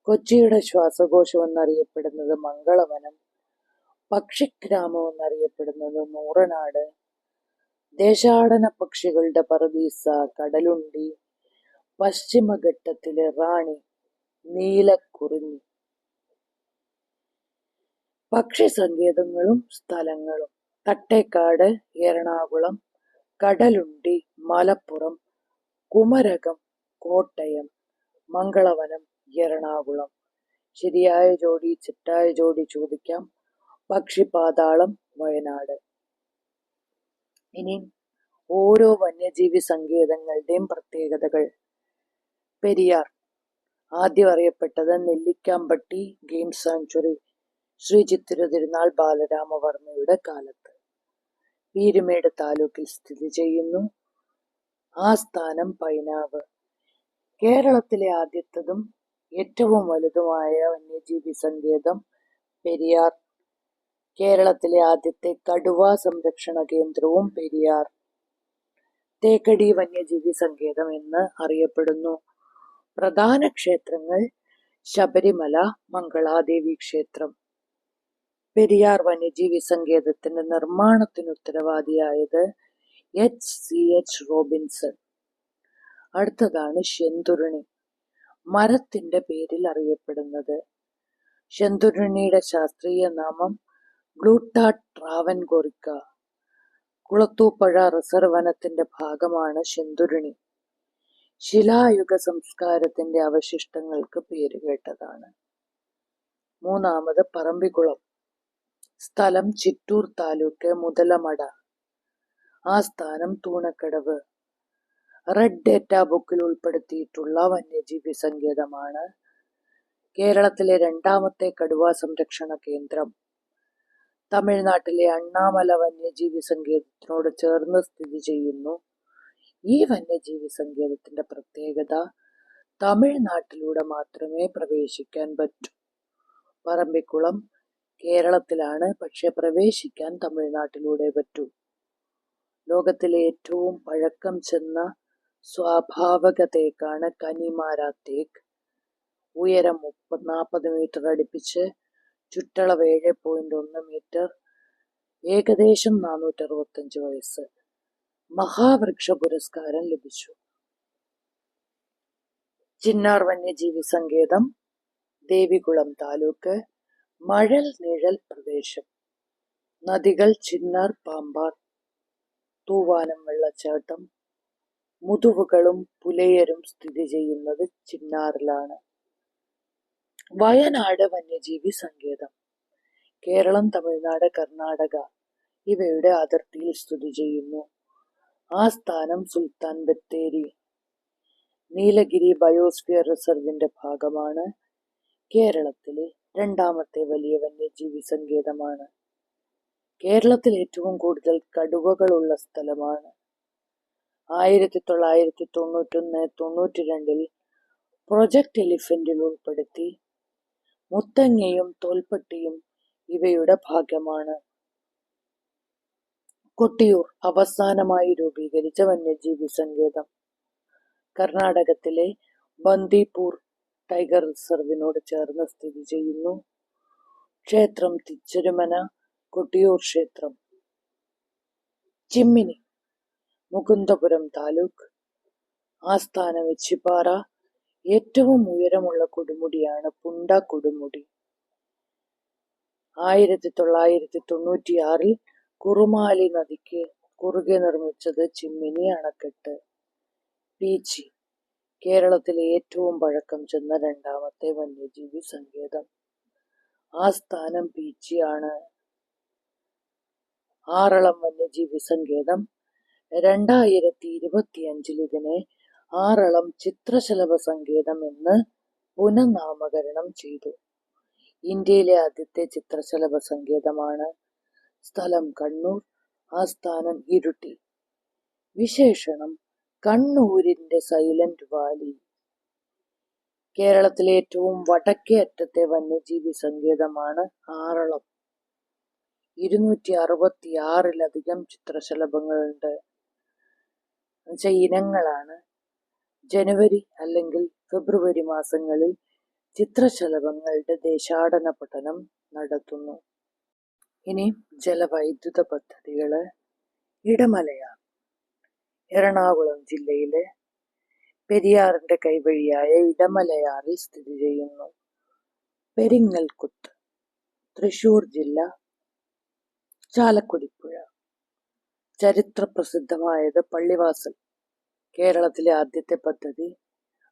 കൊച്ചിയുടെ ശ്വാസകോശം എന്നറിയപ്പെടുന്നത് മംഗളവനം. പക്ഷിഗ്രാമം എന്നറിയപ്പെടുന്നത് നൂറനാട്. ദേശാടന പക്ഷികളുടെ പറുദീസ കടലുണ്ടി. പശ്ചിമഘട്ടത്തിലെ റാണി നീലക്കുറിഞ്ഞി. പക്ഷി സങ്കേതങ്ങളും സ്ഥലങ്ങളും: തട്ടേക്കാട് എറണാകുളം, കടലുണ്ടി മലപ്പുറം, കുമരകം കോട്ടയം, മംഗളവനം എറണാകുളം. ശരിയായ ജോഡി തെറ്റായ ജോഡി ചോദിക്കാം. പക്ഷിപാതാളം വയനാട്. ഇനി ഓരോ വന്യജീവി സങ്കേതങ്ങളുടെയും പ്രത്യേകതകൾ. പെരിയാർ ആദ്യം അറിയപ്പെട്ടത് നെല്ലിക്കാമ്പട്ടി ഗെയിം സാങ്ച്വറി, ശ്രീ ചിത്തിര തിരുനാൾ ബാലരാമവർമ്മയുടെ കാലത്ത്. പീരുമേട് താലൂക്കിൽ സ്ഥിതി ചെയ്യുന്നു. ആസ്ഥാനം പൈനാവ്. കേരളത്തിലെ ആദ്യത്തതും ഏറ്റവും വലുതുമായ വന്യജീവി സങ്കേതം പെരിയാർ. കേരളത്തിലെ ആദ്യത്തെ കടുവാ സംരക്ഷണ കേന്ദ്രവും പെരിയാർ. തേക്കടി വന്യജീവി സങ്കേതം എന്ന് അറിയപ്പെടുന്നു. പ്രധാന ക്ഷേത്രങ്ങൾ ശബരിമല, മംഗളാദേവി ക്ഷേത്രം. പെരിയാർ വന്യജീവി സങ്കേതത്തിന്റെ നിർമ്മാണത്തിന് ഉത്തരവാദിയായത് HCH റോബിൻസൺ. അടുത്തതാണ് ശെന്തുരുണി. മരത്തിന്റെ പേരിൽ അറിയപ്പെടുന്നത്. ശെന്തുരുണിയുടെ ശാസ്ത്രീയ നാമം ഗ്ലൂട്ടാ ട്രാവൻകോറിക്ക. കുളത്തൂപ്പുഴ റിസർവ് വനത്തിന്റെ ഭാഗമാണ് ശെന്തുരുണി. ശിലായുഗ സംസ്കാരത്തിന്റെ അവശിഷ്ടങ്ങൾക്ക് പേരുകേട്ടതാണ്. മൂന്നാമത് പറമ്പിക്കുളം. സ്ഥലം ചിറ്റൂർ താലൂക്ക്, മുതലമട. ആസ്ഥാനം തൂണക്കടവ്. റെഡ് ഡേറ്റ ബുക്കിൽ ഉൾപ്പെടുത്തിയിട്ടുള്ള വന്യജീവി സങ്കേതമാണ്. കേരളത്തിലെ രണ്ടാമത്തെ കടുവാ സംരക്ഷണ കേന്ദ്രം. തമിഴ്നാട്ടിലെ അണ്ണാമല വന്യജീവി സങ്കേതത്തിനോട് ചേർന്ന് സ്ഥിതി ചെയ്യുന്നു. ഈ വന്യജീവി സങ്കേതത്തിന്റെ പ്രത്യേകത തമിഴ്നാട്ടിലൂടെ മാത്രമേ പ്രവേശിക്കാൻ പറ്റൂ. പറമ്പിക്കുളം കേരളത്തിലാണ്, പക്ഷെ പ്രവേശിക്കാൻ തമിഴ്നാട്ടിലൂടെ പറ്റൂ. ലോകത്തിലെ ഏറ്റവും പഴക്കം ചെന്ന സ്വാഭാവിക തേക്കാണ് കനിമാര തേക്ക്. ഉയരം 40 മീറ്റർ അടുപ്പിച്ച്, ചുറ്റളവ് 7.1 മീറ്റർ, ഏകദേശം 465 വയസ്സ്. മഹാവൃക്ഷ പുരസ്കാരം ലഭിച്ചു. ചിന്നാർ വന്യജീവി സങ്കേതം ദേവികുളം താലൂക്ക്. മഴൽ നിഴൽ പ്രദേശം. നദികൾ ചിന്നാർ, പാമ്പാർ, തൂവാനം വെള്ളച്ചാട്ടം. മുതുവുകളും പുലയരും സ്ഥിതി ചെയ്യുന്നത് ചിന്നാറിലാണ്. വയനാട് വന്യജീവി സങ്കേതം കേരളം, തമിഴ്നാട്, കർണാടക ഇവയുടെ അതിർത്തിയിൽ സ്ഥിതി ചെയ്യുന്നു. ആസ്ഥാനം സുൽത്താൻ ബത്തേരി. നീലഗിരി ബയോസ്ഫിയർ റിസർവിന്റെ ഭാഗമാണ്. കേരളത്തിലെ രണ്ടാമത്തെ വലിയ വന്യജീവി സങ്കേതമാണ്. കേരളത്തിൽ ഏറ്റവും കൂടുതൽ കടുവകളുള്ള സ്ഥലമാണ്. 1991-92 പ്രൊജക്ട് എലിഫന്റിൽ ഉൾപ്പെടുത്തി. മുത്തങ്ങയും തോൽപ്പട്ടിയും ഇവയുടെ ഭാഗമാണ്. കൊട്ടിയൂർ അവസാനമായി രൂപീകരിച്ച വന്യജീവി സങ്കേതം കർണാടകത്തിലെ ബന്ദിപ്പൂർ ടൈഗർ റിസർവിനോട് ചേർന്ന് സ്ഥിതി ചെയ്യുന്നു. ക്ഷേത്രം തിച്ചുരുമന കൊട്ടിയൂർ ക്ഷേത്രം. ചിമ്മിനി മുകുന്ദപുരം താലൂക്ക്. ആസ്ഥാനം എച്ചിപ്പാറ. ഏറ്റവും ഉയരമുള്ള കൊടുമുടിയാണ് പുണ്ട കൊടുമുടി. 1996 കുറുമാലി നദിക്ക് കുറുകെ നിർമ്മിച്ചത് ചിമ്മിനി അണക്കെട്ട്. പീച്ചി കേരളത്തിലെ ഏറ്റവും പഴക്കം ചെന്ന രണ്ടാമത്തെ വന്യജീവി സങ്കേതം. ആസ്ഥാനം പീച്ചിയാണ്. ആറളം വന്യജീവി സങ്കേതം 2025 ഇതിനെ ആറളം ചിത്രശലഭ സങ്കേതം എന്ന് പുനഃനാമകരണം ചെയ്തു. ഇന്ത്യയിലെ ആദ്യത്തെ ചിത്രശലഭ സങ്കേതമാണ്. സ്ഥലം കണ്ണൂർ. ആസ്ഥാനം ഇരുട്ടി. വിശേഷണം കണ്ണൂരിന്റെ സൈലന്റ് വാലി. കേരളത്തിലെ ഏറ്റവും വടക്കേ അറ്റത്തെ വന്യജീവി സങ്കേതമാണ് ആറളം. 266 ചിത്രശലഭങ്ങളുണ്ട്. ഇനങ്ങളാണ്. ജനുവരി അല്ലെങ്കിൽ ഫെബ്രുവരി മാസങ്ങളിൽ ചിത്രശലഭങ്ങളുടെ ദേശാടന പഠനം നടത്തുന്നു. ഇനി ജലവൈദ്യുത പദ്ധതികള്. ഇടമലയാർ എറണാകുളം ജില്ലയിലെ പെരിയാറിന്റെ കൈവഴിയായ ഇടമലയാറിൽ സ്ഥിതി ചെയ്യുന്നു. പെരിങ്ങൽകുത്ത് തൃശൂർ ജില്ല. ചാലക്കുടിപ്പുഴ. ചരിത്ര പ്രസിദ്ധമായത് പള്ളിവാസൽ. കേരളത്തിലെ ആദ്യത്തെ പദ്ധതി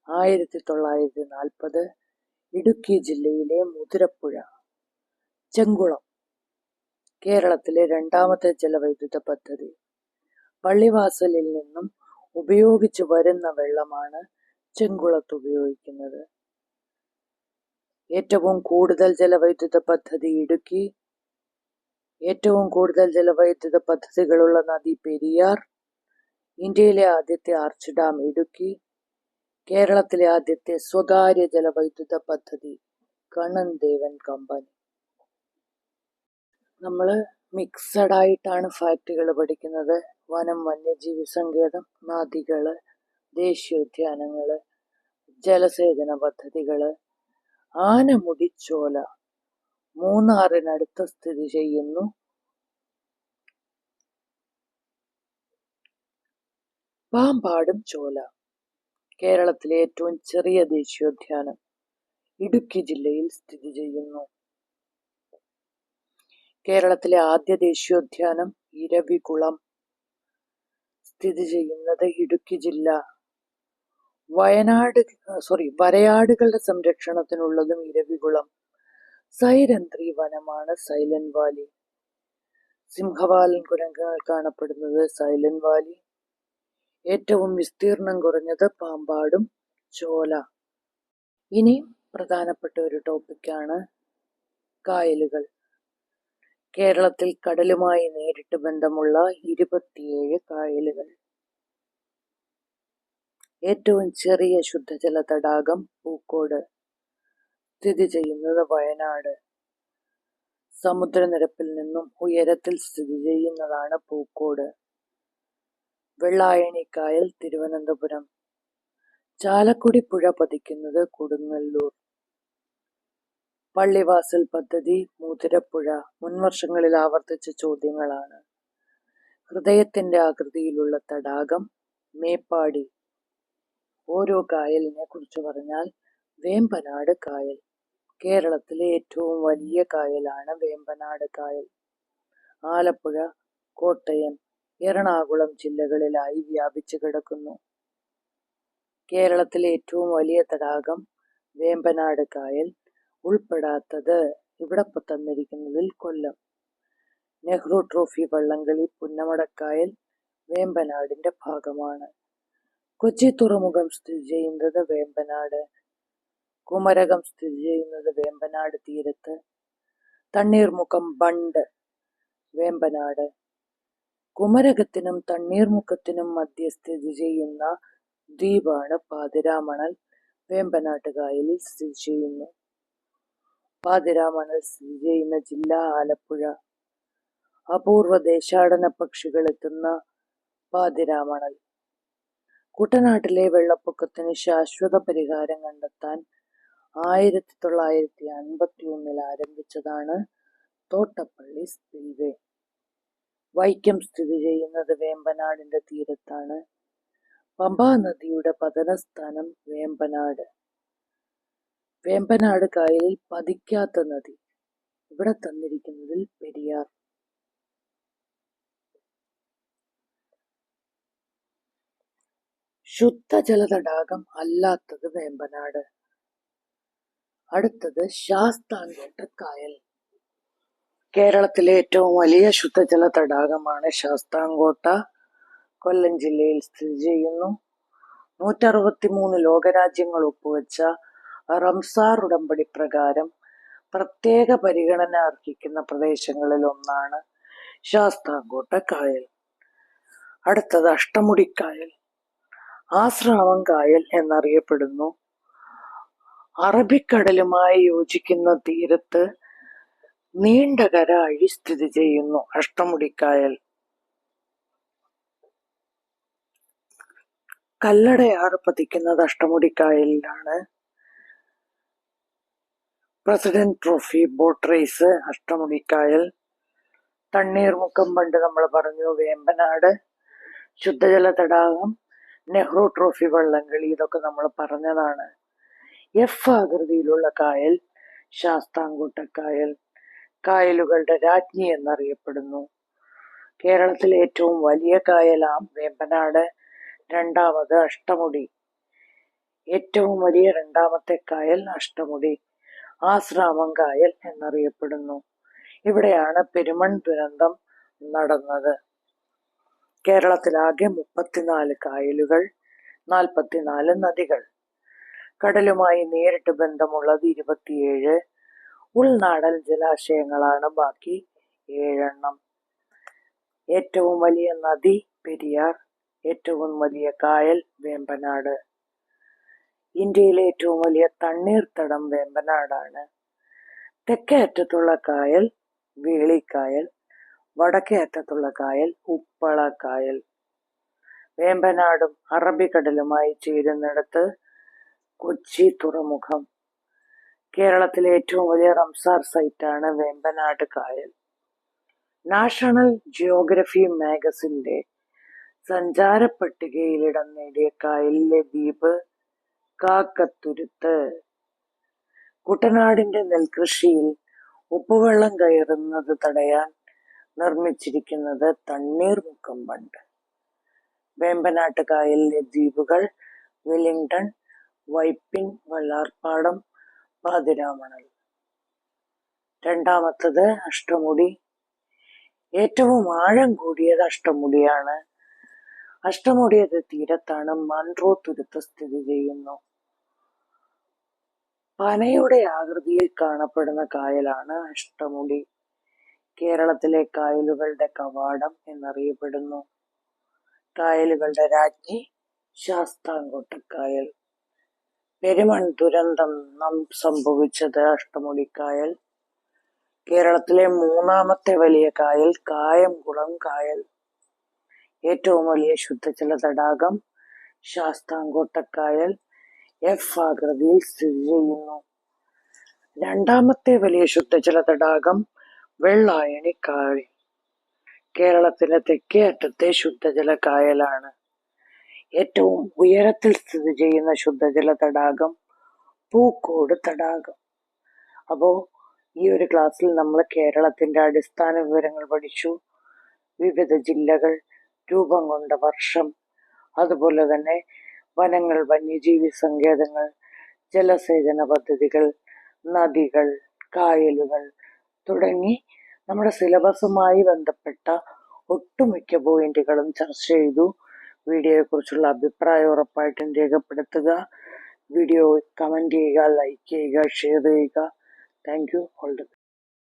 1940. ഇടുക്കി ജില്ലയിലെ മുതിരപ്പുഴ. ചെങ്കുളം കേരളത്തിലെ രണ്ടാമത്തെ ജലവൈദ്യുത പദ്ധതി. പള്ളിവാസലിൽ നിന്നും ഉപയോഗിച്ചു വരുന്ന വെള്ളമാണ് ചെങ്കുളത്ത് ഉപയോഗിക്കുന്നത്. ഏറ്റവും കൂടുതൽ ജലവൈദ്യുത പദ്ധതി ഇടുക്കി. ഏറ്റവും കൂടുതൽ ജലവൈദ്യുത പദ്ധതികളുള്ള നദി പെരിയാർ. ഇന്ത്യയിലെ ആദ്യത്തെ ആർച്ച് ഡാം ഇടുക്കി. കേരളത്തിലെ ആദ്യത്തെ സ്വകാര്യ ജലവൈദ്യുത പദ്ധതി കണ്ണൻദേവൻ കമ്പനി. നമ്മൾ മിക്സഡ് ആയിട്ടാണ് ഫാക്റ്റുകൾ പഠിക്കുന്നത്. വനം, വന്യജീവി സങ്കേതം, നദികള്, ദേശീയോദ്യാനങ്ങള്, ജലസേചന പദ്ധതികള്. ആനമുടിച്ചോല മൂന്നാറിനടുത്ത് സ്ഥിതി ചെയ്യുന്നു. പാമ്പാടും ചോല കേരളത്തിലെ ഏറ്റവും ചെറിയ ദേശീയോദ്യാനം ഇടുക്കി ജില്ലയിൽ സ്ഥിതി ചെയ്യുന്നു. കേരളത്തിലെ ആദ്യ ദേശീയോദ്യാനം ഇരവികുളം സ്ഥിതി ചെയ്യുന്നത് ഇടുക്കി ജില്ല. വരയാടുകളുടെ സംരക്ഷണത്തിനുള്ളതും ഇരവികുളം. സൈരന്ധ്രി വനമാണ് സൈലന്റ് വാലി. സിംഹവാലൻ കുരങ്ങുകൾ കാണപ്പെടുന്നത് സൈലന്റ് വാലി. ഏറ്റവും വിസ്തീർണം കുറഞ്ഞത് പാമ്പാടും ചോല. ഇനി പ്രധാനപ്പെട്ട ഒരു ടോപ്പിക്കാണ് കായലുകൾ. കേരളത്തിൽ കടലുമായി നേരിട്ട് ബന്ധമുള്ള 27 കായലുകൾ. ഏറ്റവും ചെറിയ ശുദ്ധജല തടാകം പൂക്കോട്. സ്ഥിതി ചെയ്യുന്നത് വയനാട്. സമുദ്രനിരപ്പിൽ നിന്നും ഉയരത്തിൽ സ്ഥിതി ചെയ്യുന്നതാണ് പൂക്കോട്. വെള്ളായണിക്കായൽ തിരുവനന്തപുരം. ചാലക്കുടി പുഴ പതിക്കുന്നത് കൊടുങ്ങല്ലൂർ. പള്ളിവാസൽ പദ്ധതി മുതിരപ്പുഴ. മുൻവർഷങ്ങളിൽ ആവർത്തിച്ച ചോദ്യങ്ങളാണ്. ഹൃദയത്തിന്റെ ആകൃതിയിലുള്ള തടാകം മേപ്പാടി. ഓരോ കായലിനെ കുറിച്ച് പറഞ്ഞാൽ വേമ്പനാട് കായൽ. കേരളത്തിലെ ഏറ്റവും വലിയ കായലാണ് വേമ്പനാട് കായൽ. ആലപ്പുഴ, കോട്ടയം, എറണാകുളം ജില്ലകളിലായി വ്യാപിച്ചു കിടക്കുന്നു. കേരളത്തിലെ ഏറ്റവും വലിയ തടാകം വേമ്പനാട് കായൽ. ഉൾപ്പെടാത്തത് ഇവിടെ തന്നിരിക്കുന്നതിൽ കൊല്ലം. നെഹ്റു ട്രോഫി വള്ളംകളി പുന്നമടക്കായൽ വേമ്പനാടിന്റെ ഭാഗമാണ്. കൊച്ചി തുറമുഖം സ്ഥിതി ചെയ്യുന്നത് വേമ്പനാട്. കുമരകം സ്ഥിതി ചെയ്യുന്നത് വേമ്പനാട് തീരത്ത്. തണ്ണീർമുക്കം ബണ്ട് വേമ്പനാട്. കുമരകത്തിനും തണ്ണീർമുക്കത്തിനും മധ്യ സ്ഥിതി ചെയ്യുന്ന ദ്വീപാണ് പാതിരാമണൽ. വേമ്പനാട്ട് കായലിൽ സ്ഥിതി ചെയ്യുന്നു. പാതിരാമണൽ സ്ഥിതി ചെയ്യുന്ന ജില്ല ആലപ്പുഴ. അപൂർവ ദേശാടന പക്ഷികൾ എത്തുന്ന പാതിരാമണൽ. കുട്ടനാട്ടിലെ വെള്ളപ്പൊക്കത്തിന് ശാശ്വത പരിഹാരം കണ്ടെത്താൻ 1951 ആരംഭിച്ചതാണ് തോട്ടപ്പള്ളി സ്പിൽവേ. വൈക്കം സ്ഥിതി ചെയ്യുന്നത് വേമ്പനാടിന്റെ തീരത്താണ്. പമ്പാ നദിയുടെ പതനസ്ഥാനം വേമ്പനാട്. വേമ്പനാട് കായലിൽ പതിക്കാത്ത നദി ഇവിടെ തന്നിരിക്കുന്നതിൽ പെരിയാർ. ശുദ്ധജല തടാകം അല്ലാത്തത് വേമ്പനാട്. അടുത്തത് ശാസ്താംകോട്ട കായൽ. കേരളത്തിലെ ഏറ്റവും വലിയ ശുദ്ധജല തടാകമാണ് ശാസ്താംകോട്ട. കൊല്ലം ജില്ലയിൽ സ്ഥിതി ചെയ്യുന്നു. 163 ലോകരാജ്യങ്ങൾ ഒപ്പുവെച്ച റംസാർ ഉടമ്പടി പ്രകാരം പ്രത്യേക പരിഗണന അർഹിക്കുന്ന പ്രദേശങ്ങളിൽ ഒന്നാണ് ശാസ്താംകോട്ട കായൽ. അടുത്തത് അഷ്ടമുടിക്കായൽ. ആശ്രാമം കായൽ എന്നറിയപ്പെടുന്നു. അറബിക്കടലുമായി യോജിക്കുന്ന തീരത്ത് നീണ്ട കരാഴി സ്ഥിതി ചെയ്യുന്നു. അഷ്ടമുടിക്കായൽ. കല്ലടയാറ് പതിക്കുന്നത് അഷ്ടമുടിക്കായലിലാണ്. President Trophy boat race Ashtamudikayal. Thanneermukkom bund നമ്മൾ പറഞ്ഞു വേമ്പനാട്. ശുദ്ധജല തടാകം, നെഹ്റു ട്രോഫി വള്ളംകളി ഇതൊക്കെ നമ്മൾ പറഞ്ഞതാണ്. എഫ് ആകൃതിയിലുള്ള കായൽ ശാസ്താംകോട്ട കായൽ. കായലുകളുടെ രാജ്ഞി എന്നറിയപ്പെടുന്നു. കേരളത്തിലെ ഏറ്റവും വലിയ കായലാം വേമ്പനാട്. രണ്ടാമത് അഷ്ടമുടി. ഏറ്റവും വലിയ രണ്ടാമത്തെ കായൽ അഷ്ടമുടി. ആശ്രാമം കായൽ എന്നറിയപ്പെടുന്നു. ഇവിടെയാണ് പെരുമൺ ദുരന്തം നടന്നത്. കേരളത്തിലാകെ 34 കായലുകൾ, 44 നദികൾ. കടലുമായി നേരിട്ട് ബന്ധമുള്ളത് 27. ഉൾനാടൻ ജലാശയങ്ങളാണ് ബാക്കി 7. ഏറ്റവും വലിയ നദി പെരിയാർ. ഏറ്റവും വലിയ കായൽ വേമ്പനാട്. ഇന്ത്യയിലെ ഏറ്റവും വലിയ തണ്ണീർത്തടം വേമ്പനാടാണ്. തെക്കേ അറ്റത്തുള്ള കായൽ വേളിക്കായൽ. വടക്കേ അറ്റത്തുള്ള കായൽ ഉപ്പള കായൽ. വേമ്പനാടും അറബിക്കടലുമായി ചേരുന്നിടത്ത് കൊച്ചി തുറമുഖം. കേരളത്തിലെ ഏറ്റവും വലിയ റംസാർ സൈറ്റാണ് വേമ്പനാട് കായൽ. നാഷണൽ ജിയോഗ്രഫി മാഗസിന്റെ സഞ്ചാര പട്ടികയിൽ ഇടം നേടിയ കായലിലെ ദ്വീപ് കാക്കത്തുരുത്ത്. കുട്ടനാടിന്റെ നെൽകൃഷിയിൽ ഉപ്പുവെള്ളം കയറുന്നത് തടയാൻ നിർമ്മിച്ചിരിക്കുന്നത് തണ്ണീർമുക്കം ബണ്ട്. വേമ്പനാട്ട് കായലിലെ ദ്വീപുകൾ വെല്ലിംഗ്ടൺ, വൈപ്പിൻ, വള്ളാർപാടം, പാതിരാമണൽ. രണ്ടാമത്തത് അഷ്ടമുടി. ഏറ്റവും ആഴം കൂടിയത് അഷ്ടമുടിയാണ്. അഷ്ടമുടിയുടെ തീരത്താണ് മൺട്രോ തുരുത്ത് സ്ഥിതി ചെയ്യുന്നു. പനയുടെ ആകൃതിയിൽ കാണപ്പെടുന്ന കായലാണ് അഷ്ടമുടി. കേരളത്തിലെ കായലുകളുടെ കവാടം എന്നറിയപ്പെടുന്നു. കായലുകളുടെ രാജ്ഞി ശാസ്താംകോട്ടക്കായൽ. പെരുമൺ ദുരന്തം സംഭവിച്ചത് അഷ്ടമുടിക്കായൽ. കേരളത്തിലെ മൂന്നാമത്തെ വലിയ കായൽ കായംകുളം കായൽ. ഏറ്റവും വലിയ ശുദ്ധജല തടാകം ശാസ്താംകോട്ടക്കായൽ എഫ് ആകൃതിയിൽ സ്ഥിതി ചെയ്യുന്നു. രണ്ടാമത്തെ വലിയ ശുദ്ധജല തടാകം വെള്ളായണിക്കായൽ. കേരളത്തിന്റെ തെക്കേ അറ്റത്തെ ശുദ്ധജല കായലാണ്. ഏറ്റവും ഉയരത്തിൽ സ്ഥിതി ചെയ്യുന്ന ശുദ്ധജല തടാകം പൂക്കോട് തടാകം. അപ്പോ ഈ ഒരു ക്ലാസ്സിൽ നമ്മൾ കേരളത്തിന്റെ അടിസ്ഥാന വിവരങ്ങൾ പഠിച്ചു. വിവിധ ജില്ലകൾ, രൂപം കൊണ്ട വർഷം, അതുപോലെ തന്നെ വനങ്ങൾ, വന്യജീവി സങ്കേതങ്ങൾ, ജലസേചന പദ്ധതികൾ, നദികൾ, കായലുകൾ തുടങ്ങി നമ്മുടെ സിലബസുമായി ബന്ധപ്പെട്ട ഒട്ടുമിക്ക പോയിന്റുകളും ചർച്ച ചെയ്തു. വീഡിയോയെക്കുറിച്ചുള്ള അഭിപ്രായം ഉറപ്പായിട്ടും രേഖപ്പെടുത്തുക. വീഡിയോ കമന്റ് ചെയ്യുക, ലൈക്ക് ചെയ്യുക, ഷെയർ ചെയ്യുക. Thank you. All the best.